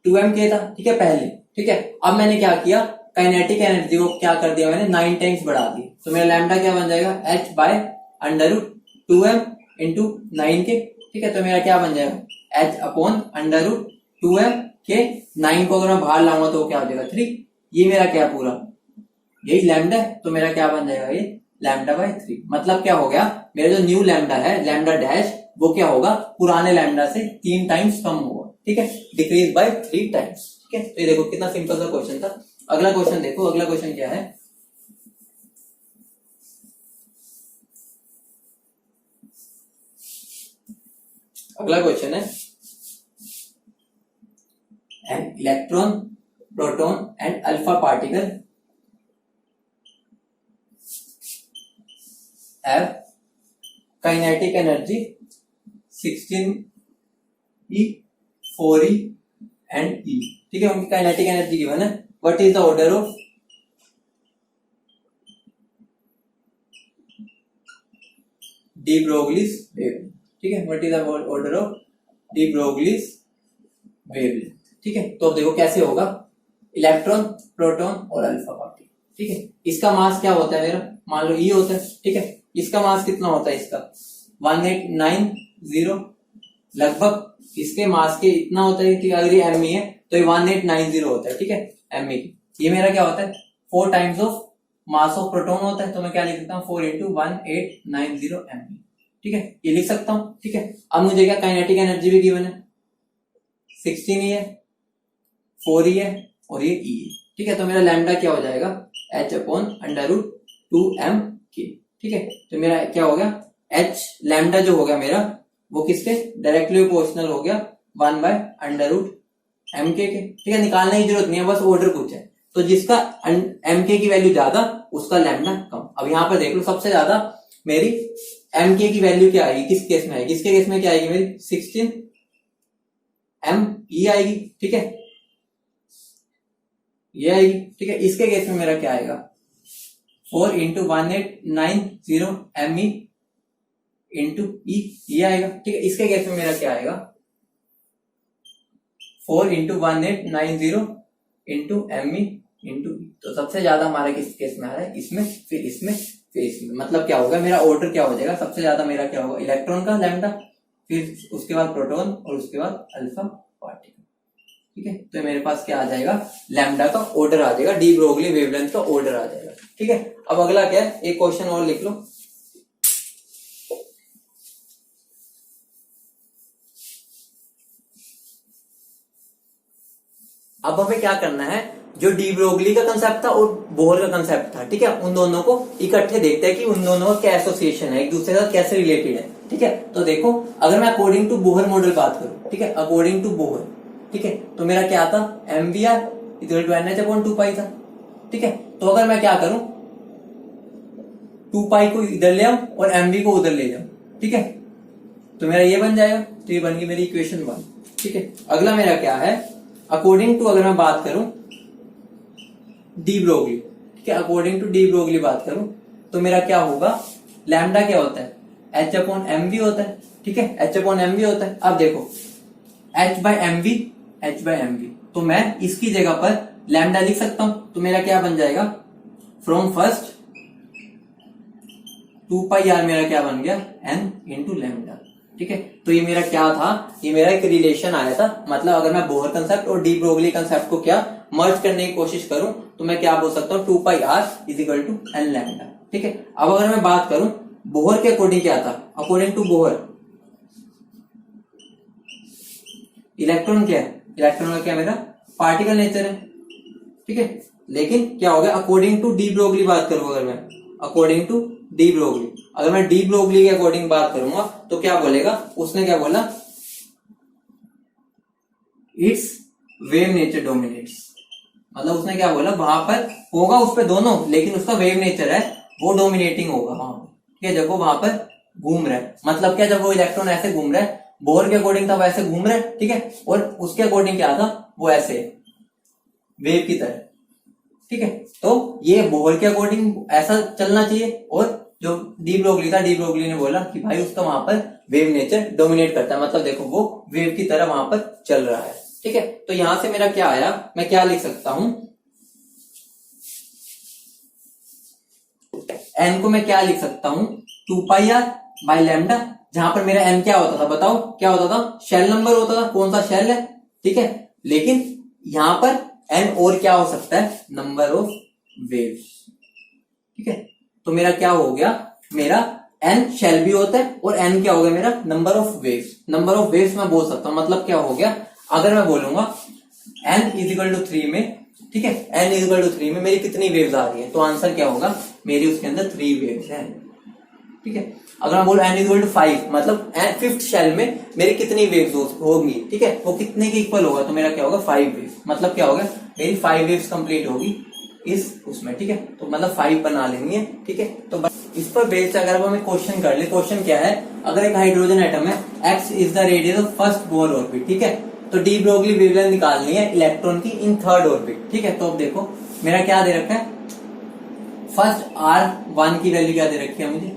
2m के था। ठीक है, पहले। ठीक है, अब मैंने क्या किया, काइनेटिक एनर्जी को क्या कर दिया मैंने, 9 टाइम्स बढ़ा दी, तो मेरा लैम्डा क्या बन जाएगा, h by under root 2m into 9 K. ठीक है, तो मेरा क्या बन जाएगा, h upon under root 2m के 9 को अगर मैं बाहर लाऊंगा तो क्या हो जाएगा 3। ये मेरा क्या पूरा यही लैम्डा है, तो मेरा क्या बन जाएगा, ये लैम्डा बाय 3। मतलब क्या हो गया, मेरा जो न्यू लैम्डा है, लैम्डा डैश, वो क्या होगा, पुराने लैम्डा से 3 टाइम्स कम होगा। ठीक है, डिक्रीज बाय 3 टाइम्स। ठीक है, तो ये देखो कितना सिंपल सा क्वेश्चन था। अगला क्वेश्चन देखो, अगला क्वेश्चन क्या है, अगला क्वेश्चन है, an electron, proton and alpha particle have kinetic energy 16 E, 4 E and E। ठीक है, उनकी काइनेटिक एनर्जी गिवन है। What is the order of D Broglie's wavelength. ठीक है, what is the order of D Broglie's wavelength. ठीक है, तो अब देखो कैसे होगा, इलेक्ट्रॉन, प्रोटॉन और अल्फा पार्टिकल। ठीक है, इसका मास क्या होता है मेरा, मान लो E होता है। ठीक है, इसका मास कितना होता है, इसका 1890 लगभग, इसके मास के इतना होता है कि अगर ये ME है तो ये 1890 होता है। ठीक है, ME ये मेरा क्या होता है, 4 times of mass of proton होता है, तो मैं क्या लिख सकता हूँ, 4 इंटू 1890 ME। ठीक है, ये लिख सकता हूँ। ठीक है, अब मुझे क्या काइनेटिक एनर्जी भी गिवन है, 16 ही है, 4 ही है और ये E है। ठीक है, तो मेरा लैम्डा क्या हो जाएगा, h upon under root 2m के। ठीक है, तो मेरा क्या हो गया, h लैम्डा जो हो गया मेरा वो किसके डायरेक्टली प्रोपोर्शनल हो गया 1 बाय अंडर रूट एम के। ठीक है, निकालने की जरूरत नहीं है, बस ऑर्डर पूछा है, तो जिसका एम के की वैल्यू ज्यादा उसका लैम्डा कम। अब यहाँ पर देख लो, सबसे ज्यादा मेरी एम के की वैल्यू क्या आएगी, किस केस में आएगी, इसके केस में क्या आएगी मेरी 16 एम ई आएगी। ठीक है, ये आएगी। ठीक है, इसके केस में मेरा क्या आएगा, 4 इंटू 1890 एम ई इंटू ई, ये आएगा। ठीक है, इसके केस में मेरा क्या आएगा, 4 into 1890 into M E into E. तो सबसे ज्यादा हमारा किस केस में आ रहा है, इसमें, फिर इसमें, फिर इसमें। मतलब क्या होगा, मेरा ऑर्डर क्या हो जाएगा, सबसे ज्यादा मेरा क्या होगा, इलेक्ट्रॉन का लैम्डा, फिर उसके बाद प्रोटॉन और उसके बाद अल्फा पार्टिकल। ठीक है, तो मेरे पास क्या आ जाएगा, लैम्डा का ऑर्डर आ जाएगा, डी ब्रोगली वेवलेंथ का ऑर्डर आ जाएगा। ठीक है, अब अगला क्या है, एक क्वेश्चन और लिख लो। अब हमें क्या करना है, जो डी ब्रोगली का कंसेप्ट था और बोहर का कंसेप्ट था, ठीक है, उन दोनों को इकट्ठे देखते हैं कि उन दोनों का क्या एसोसिएशन है, एक दूसरे का कैसे रिलेटेड है। ठीक है, तो देखो अगर मैं अकॉर्डिंग टू बोहर मॉडल बात करूं, ठीक है, अकॉर्डिंग टू बोहर, ठीक है, तो मेरा क्या था, MVR इक्वल टू NH/2 पाई था। ठीक है, तो अगर मैं क्या करूं, 2 पाई को इधर ले आऊं और MV को उधर ले जाऊं, ठीक है, तो मेरा ये बन जाएगा, तो ये बन गई मेरी इक्वेशन 1। ठीक है, अगला मेरा क्या है, अकॉर्डिंग टू अगर मैं बात करूं डी ब्रोगली, ठीक है, अकॉर्डिंग टू डी ब्रोगली बात करूं तो मेरा क्या होगा, लैम्डा क्या होता है, H/mv होता है। ठीक है, H/mv होता है। अब देखो H/mv, H/mv, तो मैं इसकी जगह पर लैम्डा लिख सकता हूं, तो मेरा क्या बन जाएगा, फ्रॉम फर्स्ट 2 पाई आर मेरा क्या बन गया, n इंटू लैम्डा। ठीक है, तो ये मेरा क्या था, ये मेरा एक रिलेशन आया था। मतलब अगर मैं बोहर कंसेप्ट और डी ब्रोगली कंसेप्ट को क्या मर्ज करने की कोशिश करूं तो मैं क्या बोल सकता हूं, 2 pi r is equal to n lambda. ठीक है, अब अगर मैं बात करूं बोहर के अकॉर्डिंग क्या था, अकॉर्डिंग टू बोहर इलेक्ट्रॉन क्या है, इलेक्ट्रॉन का क्या मेरा पार्टिकल नेचर है। ठीक है, लेकिन क्या हो गया, अकॉर्डिंग टू डी ब्रोगली बात करूं अगर मैं, अकॉर्डिंग टू डी ब्रोगली, अगर मैं डी ब्रोगली के अकॉर्डिंग बात करूंगा तो क्या बोलेगा, उसने क्या बोला, इट्स वेव नेचर डोमिनेट्स। मतलब उसने क्या बोला, वहां पर होगा उस पर दोनों, लेकिन उसका वेव नेचर है वो डोमिनेटिंग होगा वहां पर। ठीक है, जब वो वहां पर घूम रहा है, मतलब क्या, जब वो इलेक्ट्रॉन ऐसे घूम रहा है, बोर के अकॉर्डिंग था वैसे घूम रहा है। ठीक है, और उसके अकॉर्डिंग क्या था, वो ऐसे वेव की तरह। ठीक है, तो ये बोहर के अकॉर्डिंग ऐसा चलना चाहिए, और जो डी ब्रोगली था, डी ब्रोगली ने बोला कि भाई उसका वहां पर वेव नेचर डोमिनेट करता है, मतलब देखो वो वेव की तरह वहां पर चल रहा है। ठीक है, तो यहां से मेरा क्या आया, मैं क्या लिख सकता हूं, एन को मैं क्या लिख सकता हूं, 2 पाई आर बाय लैम्डा, जहां पर मेरा एन क्या होता था, बताओ क्या होता था, शेल नंबर होता था, कौन सा शेल है। ठीक है, लेकिन यहां पर एन और क्या हो सकता है, नंबर ऑफ वेव्स। ठीक है, तो मेरा क्या हो गया, मेरा एन शेल भी होता है और एन क्या हो गया मेरा, number of waves. Number of waves मैं बोल सकता हूं, मतलब क्या हो गया, अगर मैं बोलूंगा एन इज इक्वल टू 3 में, ठीक है, एन इज इक्वल टू 3 में मेरी कितनी वेव्स आ रही है, तो आंसर क्या होगा, मेरी उसके अंदर 3 वेव्स है। ठीक है, अगर मैं बोलूं एन इज इक्वल टू 5, मतलब फिफ्थ शेल में मेरी कितनी वेव्स होंगी, ठीक है, वो कितने के इक्वल होगा, तो मेरा क्या होगा 5 वेव्स। मतलब क्या होगा, मेरी 5 वेव्स कंप्लीट होगी इस उसमें। ठीक है, तो मतलब 5 बना लेंगे। ठीक है, तो इस पर बेस से अगर हमें क्वेश्चन कर ले, क्वेश्चन क्या है, अगर एक हाइड्रोजन एटम है, x is the radius of first Bohr orbit. ठीक है, तो डी ब्रोगली वेवलेंथ निकालनी है इलेक्ट्रॉन की इन थर्ड ऑर्बिट। ठीक है, तो अब देखो मेरा क्या दे रखा है, फर्स्ट r1 की वैल्यू क्या दे रखी है मुझे,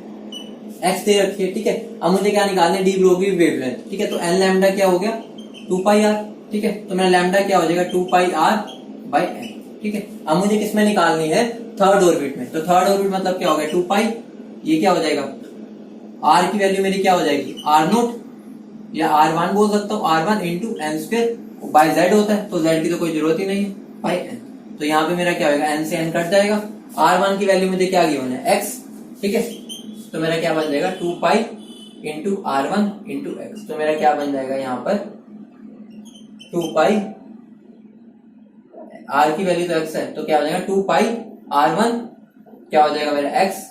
x दे रखी है। ठीक है, अब मुझे क्या निकालना है, डी ब्रोगली वेवलेंथ। ठीक है, तो n लैम्डा क्या हो गया, 2 पाई r। ठीक है, तो मेरा लैम्डा क्या हो जाएगा, 2 पाई r बाई n। ठीक है, अब मुझे किसमें निकालनी है, थर्ड ऑर्बिट में। तो थर्ड ऑर्बिट मतलब क्या हो गया, 2 पाई, ये क्या हो जाएगा, r की वैल्यू मेरी क्या हो जाएगी, r0 या r1 बोल सकता हूँ, r1 into N square by z होता है, तो z की तो कोई जरूरत ही नहीं है, बाई n। तो यहाँ पे मेरा क्या होगा, n से n कट जाएगा, r1 की वैल्यू मुझे क्या गिवन है, x। ठीक है, तो मेरा क्या बन जाएगा, 2 pi into r1 into x। तो मेरा क्या बन जाएगा यहाँ पर, 2 पाई, r की वैल्यू तो x है, तो क्या हो जाएगा 2 पाई r1 क्या हो जाएगा मेरा x,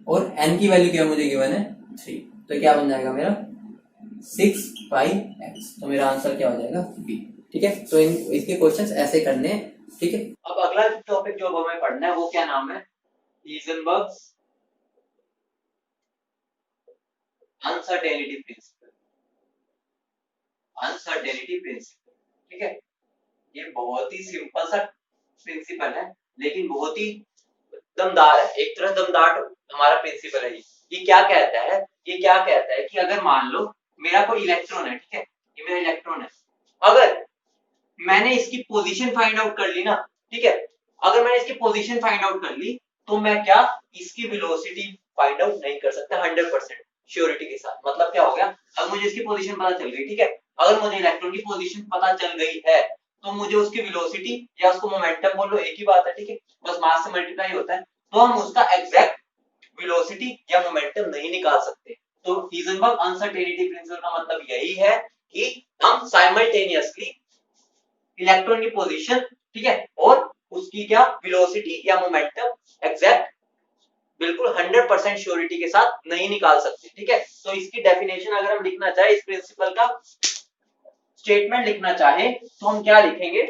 और n की वैल्यू क्या मुझे गिवन है 3, तो क्या बन जाएगा मेरा 6 पाई x। तो मेरा आंसर क्या हो जाएगा बी। ठीक है, तो इसके क्वेश्चंस ऐसे करने हैं। ठीक है, अब अगला टॉपिक जो हमें पढ़ना है वो क्या नाम है, हीजनबर्ग्स अनसर्टेनिटी प्रिंसिपल। अनसर्टेनिटी प्रिंसिपल, ठीक है, ये बहुत ही सिंपल सा प्रिंसिपल है, लेकिन बहुत ही दमदार है, एक तरह दमदार हमारा प्रिंसिपल है। ये क्या कहता है, ये क्या कहता है कि अगर मान लो मेरा कोई इलेक्ट्रॉन है, ठीक है, ये मेरा इलेक्ट्रॉन है, अगर मैंने इसकी पोजीशन फाइंड आउट कर ली ना, ठीक है, अगर मैंने इसकी पोजीशन फाइंड आउट कर ली, तो मैं क्या इसकी वेलोसिटी फाइंड आउट नहीं कर सकता 100% श्योरिटी के साथ। मतलब क्या हो गया, अब मुझे इसकी पोजीशन पता चल गई, ठीक है, अगर मुझे इलेक्ट्रॉन की पोजीशन पता चल गई है तो मुझे उसकी वेलोसिटी या उसको मोमेंटम बोल लो, एक ही बात है, ठीक है, बस मास से मल्टीप्लाई होता है, तो हम उसका एग्जैक्ट वेलोसिटी या मोमेंटम नहीं निकाल सकते। तो हीजनबर्ग अनसर्टेनिटी प्रिंसिपल का मतलब यही है कि हम साइमल्टेनियसली इलेक्ट्रॉन की पोजीशन, ठीक है, और उसकी क्या वेलोसिटी या मोमेंटम एग्जैक्ट बिल्कुल 100% श्योरिटी के साथ नहीं निकाल सकते। ठीक है, तो इसकी डेफिनेशन अगर हम लिखना चाहे, इस प्रिंसिपल का स्टेटमेंट लिखना चाहे तो हम क्या लिखेंगे,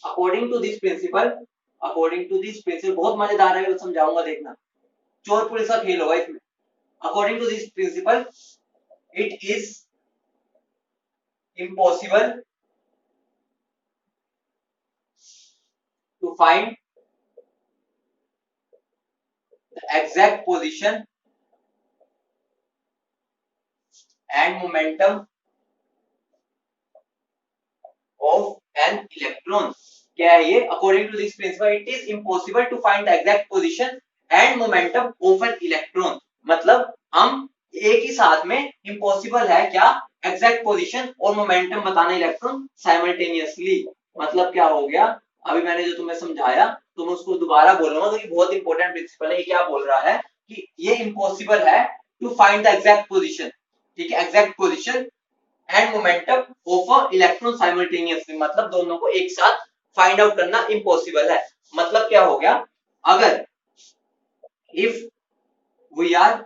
according to this principle, according to this principle, बहुत मजेदार है, समझाऊंगा, देखना, चोर पुलिस का खेल होगा इसमें। According to this principle it is impossible to find the exact position and momentum of an electron। क्या है ये, according to this principle it is impossible to find the exact position and momentum of an electron, मतलब हम एक ही साथ में impossible है क्या एग्जैक्ट पोजीशन और मोमेंटम बताना इलेक्ट्रॉन साइमल्टेनियसली। मतलब क्या हो गया, अभी मैंने जो तुम्हें समझाया तो मैं उसको दोबारा बोलूंगा क्योंकि बहुत इंपॉर्टेंट प्रिंसिपल है। ये क्या बोल रहा है कि ये इम्पॉसिबल है to find the exact position, ठीक है, exact position and momentum of a electron simultaneously, मतलब दोनों को एक साथ फाइंड आउट करना इम्पॉसिबल है। मतलब क्या हो गया, अगर if we are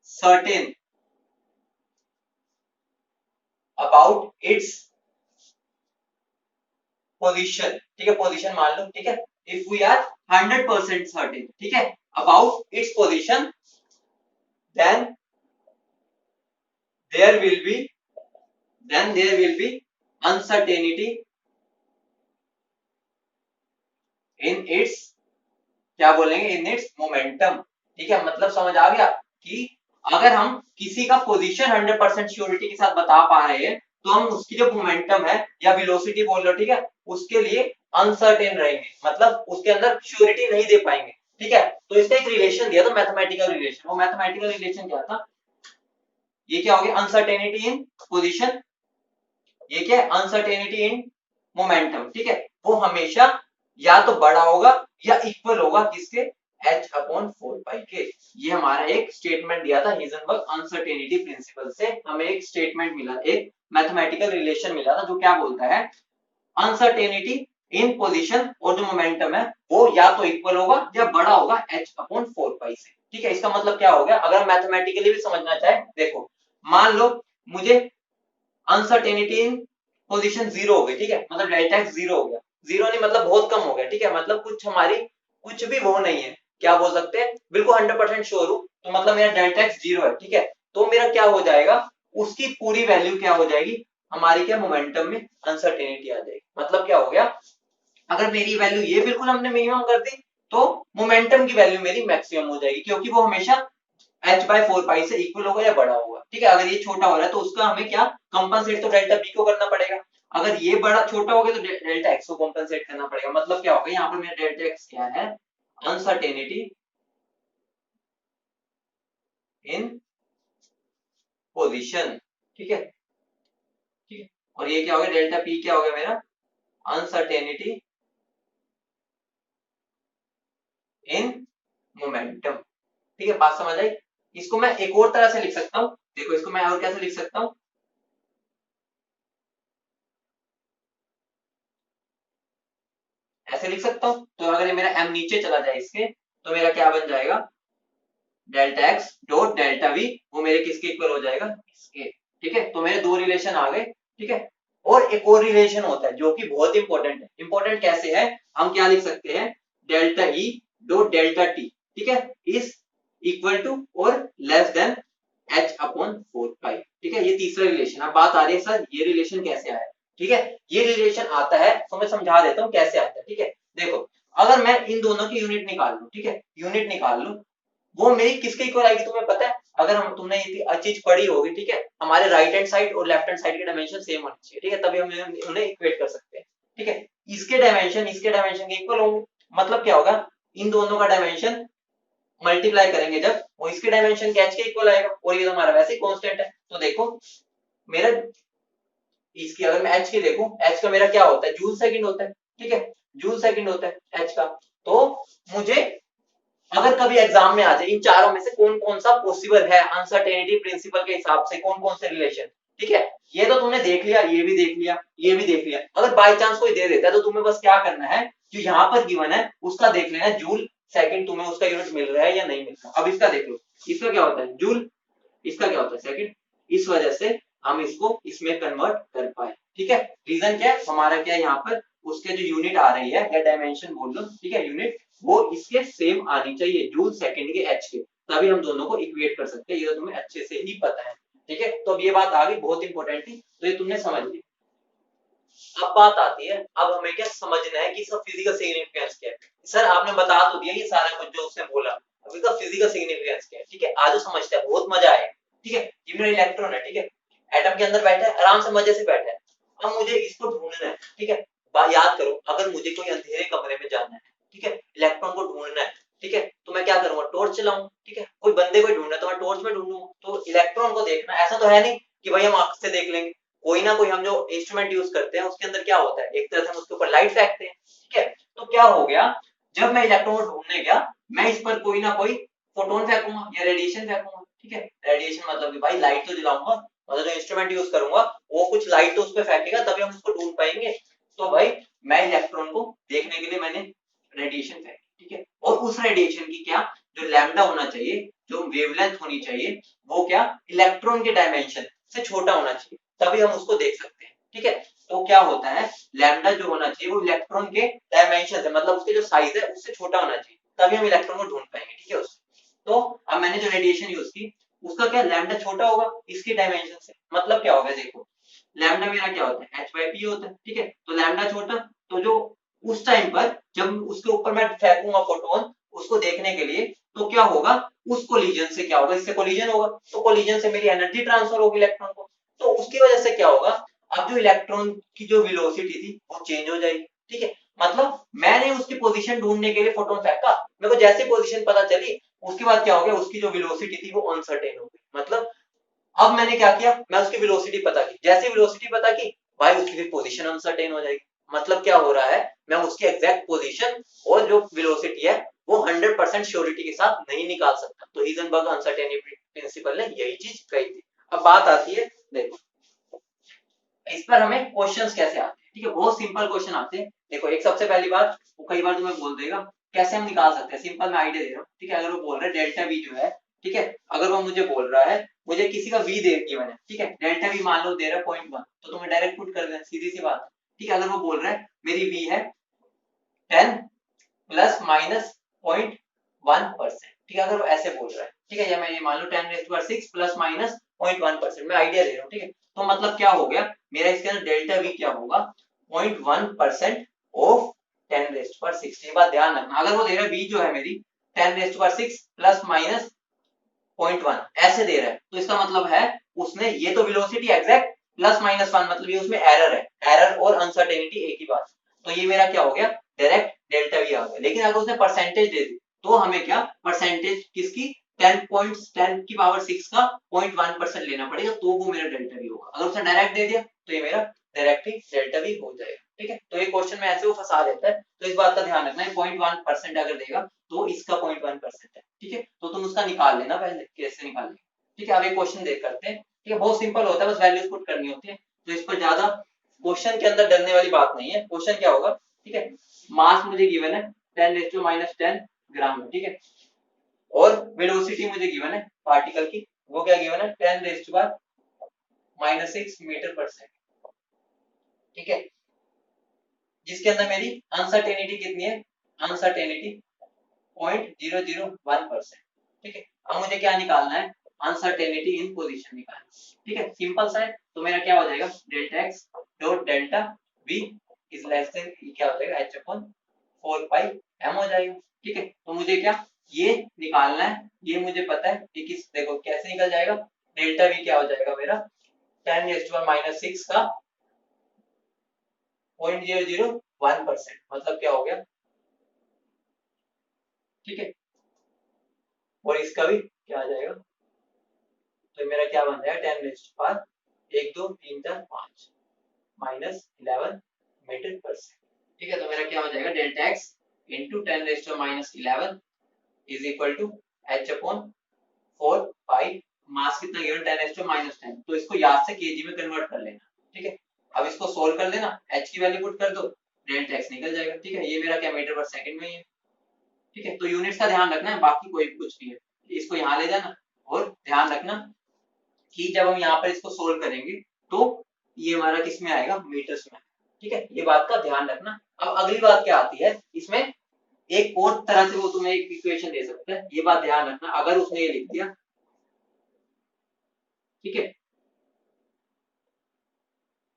certain about its position, ठीक है, पोजीशन मान लो, ठीक है, इफ वी आर 100% सर्टेन, ठीक है, about its position, then there will be there will be uncertainty in its, क्या बोलेंगे, इन इट्स मोमेंटम, ठीक है। मतलब समझ आ गया कि अगर हम किसी का पोजीशन 100% श्योरिटी के साथ बता पा रहे हैं तो हम उसकी जो मोमेंटम है या वेलोसिटी बोल लो, ठीक है, उसके लिए अनसर्टेन रहेंगे, मतलब उसके अंदर श्योरिटी नहीं दे पाएंगे, ठीक है। तो इसका एक रिलेशन दिया था, मैथमेटिकल रिलेशन। वो मैथमेटिकल रिलेशन क्या था, ये क्या हो गया, अनसर्टेनिटी इन पोजीशन, ये क्या है, अनसर्टेनिटी इन मोमेंटम, ठीक है। वो हमेशा या तो बड़ा होगा या इक्वल होगा किसके, h अपॉन 4 पाई के। ये हमारा एक स्टेटमेंट दिया था हिजनबर्ग अनसर्टेनिटी प्रिंसिपल से, हमें एक स्टेटमेंट मिला, एक मैथमेटिकल रिलेशन मिला था जो क्या बोलता है, अनसर्टेनिटी इन पोजीशन और जो मोमेंटम है वो या तो इक्वल होगा या बड़ा होगा h अपॉन 4 पाई से, ठीक है। इसका मतलब क्या हो गया, अगर मैथमेटिकली भी समझना चाहे, देखो मान लो मुझे अनसर्टेनिटी इन पोजीशन 0 हो गई, ठीक है, मतलब डेल्टा x 0 हो गया, 0 नहीं मतलब बहुत कम हो गया, ठीक है, मतलब कुछ हमारी कुछ भी वो नहीं है, क्या बोल सकते हैं, बिल्कुल 100% श्योर हूं, तो मतलब मेरा डेल्टा x 0 है, ठीक है। तो मेरा क्या हो जाएगा, उसकी पूरी वैल्यू क्या हो जाएगी, हमारी क्या मोमेंटम में अनसर्टेनिटी आ जाएगी। मतलब क्या हो गया, अगर मेरी वैल्यू ये बिल्कुल हमने मिनिमम कर दी तो मोमेंटम की वैल्यू मेरी मैक्सिमम हो जाएगी, क्योंकि वो हमेशा h बाय 4 पाई से इक्वल होगा या बड़ा होगा, ठीक है। अगर ये छोटा हो रहा है तो उसका हमें क्या कंपनसेट तो डेल्टा b को करना पड़ेगा, अगर ये बड़ा छोटा हो गया तो डेल्टा x को कंपनसेट करना पड़ेगा। मतलब क्या होगा, यहाँ पर मेरा डेल्टा x क्या है, अनसर्टेनिटी इन पोजीशन, ठीक है, ठीक है। और ये क्या हो गया, डेल्टा p क्या हो गया मेरा, अनसर्टेनिटी इन मोमेंटम, ठीक है। बात समझ आई। इसको मैं एक और तरह से लिख सकता हूँ, देखो इसको मैं और कैसे लिख सकता हूँ, ऐसे लिख सकता हूँ। तो अगर ये मेरा m नीचे चला जाए इसके, तो मेरा क्या बन जाएगा, delta x dot delta v, वो मेरे किसके इक्वल हो जाएगा, इसके, ठीक है। तो मेरे दो रिलेशन आ गए, ठीक है। और एक और रिलेशन होता है जो कि बहुत इंपॉर्टेंट है। इंपॉर्टेंट कैसे है, हम क्या लिख सकते हैं, delta e dot delta t, ठीक है, इज इक्वल टू और लेस देन h अपॉन 4 पाई, ठीक है। ये तीसरा रिलेशन। अब बात आ रही है सर ये रिलेशन कैसे आया, ठीक है। ये रिलेशन आता है तो मैं समझा देता हूँ कैसे आता है, ठीक है। देखो अगर मैं इन दोनों की यूनिट निकाल लूं, ठीक है, यूनिट निकाल लूं, वो मेरी किसके इक्वल आएगी तुम्हें पता है, अगर हम तुमने ये चीज पढ़ी होगी, ठीक है, हमारे राइट हैंड साइड और लेफ्ट हैंड साइड के डायमेंशन सेम होने चाहिए, ठीक है, तभी हम उन्हें इक्वेट कर सकते हैं, ठीक है। इसके डायमेंशन के इक्वल होंगे, मतलब क्या होगा, इन दोनों का डायमेंशन मल्टीप्लाई करेंगे जब, वो इसके डायमेंशन के h के इक्वल आएगा, और ये तो हमारा वैसे ही कांस्टेंट है। तो देखो मेरा इसकी अगर मैं h की देखूं, h का मेरा क्या होता है, जूल सेकंड होता है, ठीक है, जूल सेकंड होता है h का। तो मुझे अगर कभी एग्जाम में आ जाए इन चारों में से कौन कौन सा पॉसिबल है अनसर्टेनिटी प्रिंसिपल के हिसाब से, कौन कौन से रिलेशन, ठीक है, ये तो तुमने देख लिया, ये भी देख लिया, ये भी देख लिया। अगर बाय चांस कोई दे देता है तो तुम्हें बस क्या करना है, जो यहाँ पर गिवन है उसका देख लेना, जूल सेकंड तुम्हें उसका यूनिट मिल रहा है या नहीं मिल रहा। अब इसका देख लो, इसका क्या होता है जूल, इसका क्या होता है सेकंड, इस वजह से हम इसको इसमें कन्वर्ट कर पाए, ठीक है। रीजन क्या है हमारा, क्या यहाँ पर उसके जो यूनिट आ रही है या डायमेंशन बोल लो, ठीक है, यूनिट वो इसके सेम आनी चाहिए, जूल सेकंड के h के, तभी हम दोनों को इक्वेट कर सकते हैं। ये तो तुम्हें अच्छे से ही पता है, ठीक है। तो अब ये बात आ गई, बहुत इंपॉर्टेंट थी, तो ये तुमने समझ ली। अब बात आती है, अब हमें क्या समझना है कि इसका फिजिकल सिग्निफिकेंस क्या है। सर आपने बता तो दिया ये सारा कुछ जो उसने बोला, अब इसका फिजिकल सिग्निफिकेंस क्या है, ठीक है, आज समझते हैं, बहुत मजा आएगा, ठीक है। ये मेरा इलेक्ट्रॉन है, ठीक है, एटम के अंदर बैठा है, आराम से मजे से बैठा है। अब मुझे इसको ढूंढना है, ठीक है। याद करो, अगर मुझे कोई अंधेरे कमरे में जाना है, ठीक है, इलेक्ट्रॉन को ढूंढना है, ठीक है, तो मैं क्या करूंगा, टॉर्च चलाऊं, ठीक है, कोई बंदे को ढूंढना तो मैं टॉर्च में ढूंढूंगा। तो इलेक्ट्रॉन को देखना ऐसा तो है नहीं कि भाई हम आंख से देख लेंगे, कोई ना कोई हम जो इंस्ट्रूमेंट यूज करते हैं उसके अंदर क्या होता है, एक तरह से हम उसके ऊपर लाइट फेंकते हैं, ठीक है। तो क्या हो गया, जब मैं इलेक्ट्रॉन को ढूंढने गया, मैं इस पर कोई ना कोई फोटोन फेंकूंगा या रेडिएशन फेंकूंगा, ठीक है। रेडिएशन मतलब कि भाई लाइट तो जलाऊंगा, मतलब जो इंस्ट्रूमेंट यूज करूंगा वो कुछ लाइट तो उस पर फेंकेगा, तभी हम उसको ढूंढ पाएंगे। तो भाई मैं इलेक्ट्रॉन को देखने के लिए मैंने रेडिएशन फेंकी, ठीक है। और उस रेडिएशन की क्या, जो लैम्डा होना चाहिए, जो वेवलेंथ होनी चाहिए, वो क्या इलेक्ट्रॉन के डायमेंशन से छोटा होना चाहिए, तभी हम उसको देख सकते हैं, ठीक है। तो क्या होता है, लैम्डा जो होना चाहिए वो इलेक्ट्रॉन के डायमेंशन है, मतलब उसके जो साइज है उससे छोटा होना चाहिए, तभी हम इलेक्ट्रॉन को ढूंढ पाएंगे, ठीक है उससे। तो अब मैंने जो रेडिएशन यूज की उसका क्या लैम्डा छोटा होगा इसके डायमेंशन से, मतलब क्या होगा, देखो लैम्डा मेरा क्या होता है, h/p होता है, ठीक है। तो लैम्डा छोटा, तो जो उस टाइम पर जब उसके ऊपर मैं फेंकूंगा फोटोन उसको देखने के लिए, तो क्या होगा, उस कोलिजन से क्या होगा, इससे कोलिजन होगा, तो कोलिजन से मेरी एनर्जी ट्रांसफर होगी इलेक्ट्रॉन को, तो उसकी वजह से क्या होगा, अब जो इलेक्ट्रॉन की जो वेलोसिटी थी वो चेंज हो जाएगी, ठीक है। मतलब मैंने उसकी पोजीशन ढूंढने के लिए फोटोन फेंका, मेरे को जैसे पोजीशन पता चली उसके बाद क्या हो गया, उसकी जो वेलोसिटी थी वो अनसर्टेन हो गई। मतलब अब मैंने क्या किया, मैं उसकी वेलोसिटी पता की, जैसे वेलोसिटी पता की भाई उसकी पोजीशन अनसर्टेन हो जाएगी। मतलब क्या हो रहा है, मैं उसकी एग्जैक्ट पोजीशन और जो वेलोसिटी है वो 100% श्योरिटी के साथ नहीं निकाल सकता। तो हिजनबर्ग अनसर्टेनिटी प्रिंसिपल ने यही चीज कही थी। अब बात आती है, देखो इस पर हमें क्वेश्चंस कैसे आते हैं, ठीक है, बहुत सिंपल क्वेश्चन आते हैं। देखो एक सबसे पहली बात, वो कई बार तुम्हें बोल देगा कैसे हम निकाल सकते हैं, सिंपल मैं आइडिया दे रहा हूँ, ठीक है। अगर वो बोल रहा है डेल्टा वी जो है, ठीक है, अगर वो मुझे बोल रहा है, मुझे किसी का वी दे गिवन है, ठीक है, डेल्टा वी मान लो दे रहा है 0.1, तो तुम्हें डायरेक्ट पुट कर देना, सीधी सी बात, ठीक है। अगर वो बोल रहा है मेरी वी है 10 प्लस माइनस 0.1%, ठीक है, अगर वो ऐसे बोल रहा है, ठीक है, या मैं ये मान लो 10⁻6 प्लस माइनस 0.1%, मैं आइडिया दे रहा हूँ, ठीक है। तो मतलब क्या हो गया, मेरा इसके अंदर डेल्टा वी क्या होगा, 0.1% ऑफ 10⁻6। ये बात ध्यान रखना, अगर वो दे रहा है वी जो है मेरी 10⁻6 प्लस माइनस 0.1 ऐसे दे रहा है, तो इसका मतलब है उसने ये तो वेलोसिटी एग्जैक्ट प्लस माइनस 1, मतलब ये उसमें एरर है, एरर और अनसर्टेनिटी एक ही बात, तो ये मेरा क्या हो गया, डायरेक्ट डेल्टा वी आ गया। लेकिन अगर उसने परसेंटेज दे दी तो हमें क्या, परसेंटेज किसकी, 10 की पावर 6 का 0.1% लेना पड़ेगा, तो वो मेरा डेल्टा वी होगा। अगर उसने डायरेक्ट दे दिया तो ये मेरा डायरेक्ट ही डेल्टा वी हो जाएगा, ठीक है। तो ये क्वेश्चन में ऐसे वो फंसा देता है, तो इस बात का ध्यान रखना है, 0.1% अगर देगा तो इसका 0.1% है, ठीक है। तो तुम उसका निकाल लेना पहले, कैसे निकालेंगे, ठीक है। अब एक क्वेश्चन देख करते हैं, ठीक है, बहुत सिंपल होता है, बस वैल्यूज पुट करनी होती है, तो इस पर ज्यादा क्वेश्चन के अंदर डरने वाली बात नहीं है। क्वेश्चन क्या होगा, ठीक है, मास मुझे गिवन है 10⁻⁻10 ग्राम, ठीक है, और वेलोसिटी मुझे गिवन है पार्टिकल की, वो क्या गिवन है 10⁻⁻6 मीटर पर सेकंड, ठीक है, जिसके अंदर मेरी अनसर्टेनिटी कितनी है, अनसर्टेनिटी 0.001%, ठीक है। अब मुझे क्या निकालना है, अनसर्टेनिटी इन पोजीशन निकालना, ठीक है, सिंपल सा है। तो मेरा क्या हो जाएगा, delta x dot delta we is less than, क्या हो जाएगा, h अपॉन 4 पाई m हो जाएगा, ठीक है। तो मुझे क्या ये निकालना है, ये मुझे पता है कि किस, देखो कैसे निकल जाएगा, डेल्टा वी क्या हो जाएगा मेरा 10⁻⁻6 का 0.001%, मतलब क्या हो गया, ठीक है, और इसका भी क्या आ जाएगा, तो मेरा क्या बन जाएगा 10⁻⁴ 1 2 3 4 5 माइनस 11 मीटर पर सेकंड, ठीक है। तो मेरा क्या हो जाएगा, delta X into 10⁻11 is equal to h upon 4 pi, mass कितना गिवन 10⁻10, तो इसको याद से केजी में कन्वर्ट कर लेना, ठीक है। अब इसको सोल्व कर लेना, h की वैल्यू पुट कर दो, डेल्टा एक्स निकल जाएगा, ठीक है। ये मेरा क्या मीटर पर सेकंड में ही है, ठीक है। तो यूनिट्स का ध्यान रखना है, बाकी कोई कुछ नहीं है, इसको यहाँ ले जाना, और ध्यान रखना कि जब हम यहाँ पर इसको सोल्व करेंगे तो ये हमारा किस में आएगा, मीटर्स में, ठीक है। ये बात का ध्यान रखना। अब अगली बात क्या आती है इसमें, एक और तरह से वो तुम्हें एक इक्वेशन दे सकता है, ये बात ध्यान रखना, अगर उसने ये लिख दिया, ठीक है,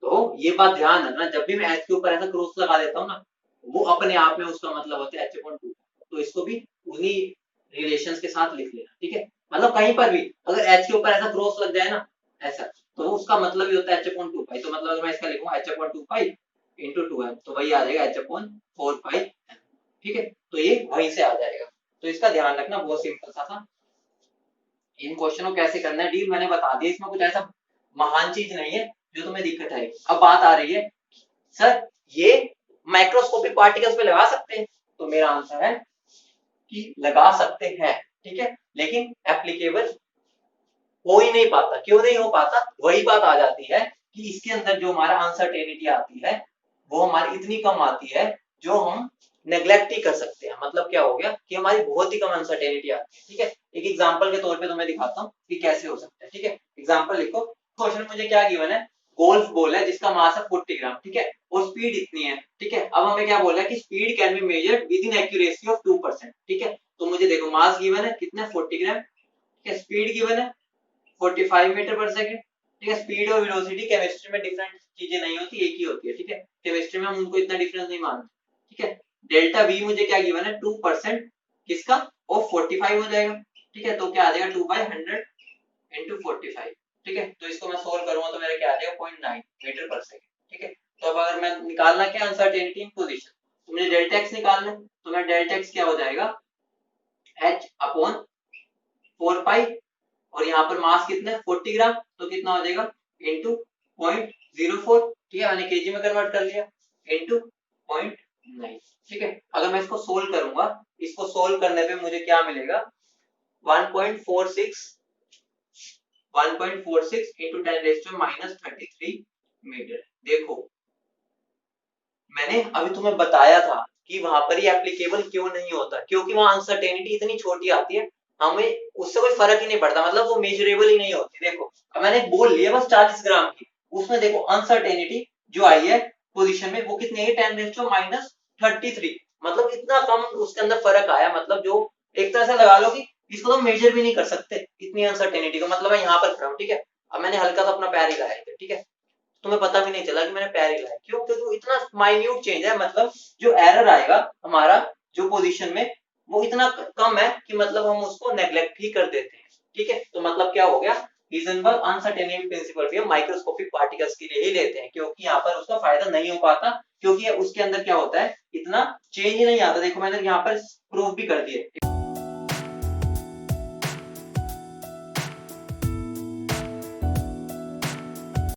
तो ये बात ध्यान रखना, जब भी मैं एच के ऊपर ऐसा क्रॉस लगा देता हूँ ना, वो अपने आप में उसका मतलब होता है h/2, तो इसको भी उन्हीं रिलेशंस के साथ लिख लेना, ठीक है। मतलब कहीं पर भी अगर h के ऊपर ऐसा क्रॉस लग जाए ना ऐसा, तो उसका मतलब ही होता है h/2 पाई, तो मतलब अगर मैं इसका लिखूंगा h/2 पाई इंटू 2m, तो वही आ जाएगा h/4 पाई, ठीक है। तो ये वहीं से आ जाएगा, तो इसका ध्यान रखना, बहुत सिंपल सा था। इन क्वेश्चनों को कैसे करना है डील मैंने बता दिया, इसमें कुछ ऐसा महान चीज नहीं है जो तुम्हें दिक्कत है। अब बात आ रही है सर ये माइक्रोस्कोपिक पार्टिकल्स पे लगा सकते हैं, तो मेरा आंसर है कि लगा सकते हैं, ठीक है, लेकिन एप्लीकेबल हो ही नहीं पाता। क्यों नहीं हो पाता? वही बात आ जाती है कि इसके अंदर जो हमारा अनसर्टेनिटी आती है वो हमारी इतनी कम आती है जो हम नेग्लेक्ट ही कर सकते हैं। मतलब क्या हो गया कि हमारी बहुत ही कम अनसर्टेनिटी आती है, ठीक है। एक एग्जांपल के तौर पे तुम्हें दिखाता हूँ कि कैसे हो सकता है, ठीक है। एग्जांपल लिखो, क्वेश्चन में मुझे क्या गिवन है, गोल्फ बॉल है जिसका मास है 40 ग्राम, ठीक है, और स्पीड इतनी है, ठीक है। अब हमें क्या बोला है कि speed can be measured with in accuracy of 2%, ठीक है। तो मुझे देखो मास गिवन है कितना, 40 ग्राम, ठीक है, स्पीड गिवन है 45 मीटर पर सेकंड, ठीक है। स्पीड और वेलोसिटी केमिस्ट्री में डिफरेंट चीजें नहीं होती, एक ही होती है, ठीक है। केमिस्ट्री में हम उनको इतना डिफरेंस नहीं मानते, ठीक है। डेल्टा वी मुझे क्या गिवन है 2% किसका, ऑफ 45 हो जाएगा, ठीक है। तो क्या आ जाएगा 2/100 into 45, ठीक है। तो इसको मैं सोल्व करूंगा तो मेरा क्या आ जाएगा 0.9 मीटर पर सेकंड, ठीक है। तो अब अगर मैं निकालना क्या अनसर्टेनिटी इन पोजीशन, तो मुझे डेल्टा एक्स निकालना है, तो मैं डेल्टा एक्स क्या हो जाएगा h अपॉन 4 पाई, और यहाँ पर मास कितना है 40 ग्राम, तो कितना हो जाएगा इनटू 0.04, ठीक है, मैंने केजी में कन्वर्ट कर लिया, इनटू 0.9, ठीक है। अगर मैं इसको सोल्व करूंगा, इसको सोल्व करने पे मुझे क्या मिलेगा 1.46 into 10⁻³ मीटर। देखो मैंने अभी तुम्हें बताया था कि वहां पर ही एप्लीकेबल क्यों नहीं होता, क्योंकि वहां अनसर्टेनिटी इतनी छोटी आती है, हमें उससे कोई फर्क ही नहीं पड़ता, मतलब वो मेजरेबल ही नहीं होती। देखो अब मैंने बोल लिया बस 40 ग्राम की, उसमें देखो अनसर्टेनिटी जो आई है पोजीशन में वो कितनी है 10⁻³ मतलब इतना कम उसके अंदर फर्क आया, मतलब जो एक तरह से लगा लो कि इसको तो मेजर भी नहीं कर सकते इतनी अनसर्टेनिटी को। मतलब मैं यहाँ पर खड़ा हूँ, ठीक है, अब मैंने हल्का सा अपना पैर हिलाया, ठीक है, तुम्हें पता भी नहीं चला कि मैंने पैर हिलाया, क्यों? क्योंकि इतना माइन्यूट चेंज है, मतलब जो एरर आएगा हमारा जो पोजीशन में वो इतना कम है कि मतलब हम उसको नेग्लेक्ट ही कर देते हैं, ठीक है। तो मतलब क्या हो गया, रीजनेबल अनसर्टेनिटी प्रिंसिपल भी हम माइक्रोस्कोपिक पार्टिकल्स के लिए ही लेते हैं, क्योंकि यहाँ पर उसका फायदा नहीं हो पाता, क्योंकि उसके अंदर क्या होता है इतना चेंज ही नहीं आता। देखो मैंने यहाँ पर प्रूफ भी कर दिया।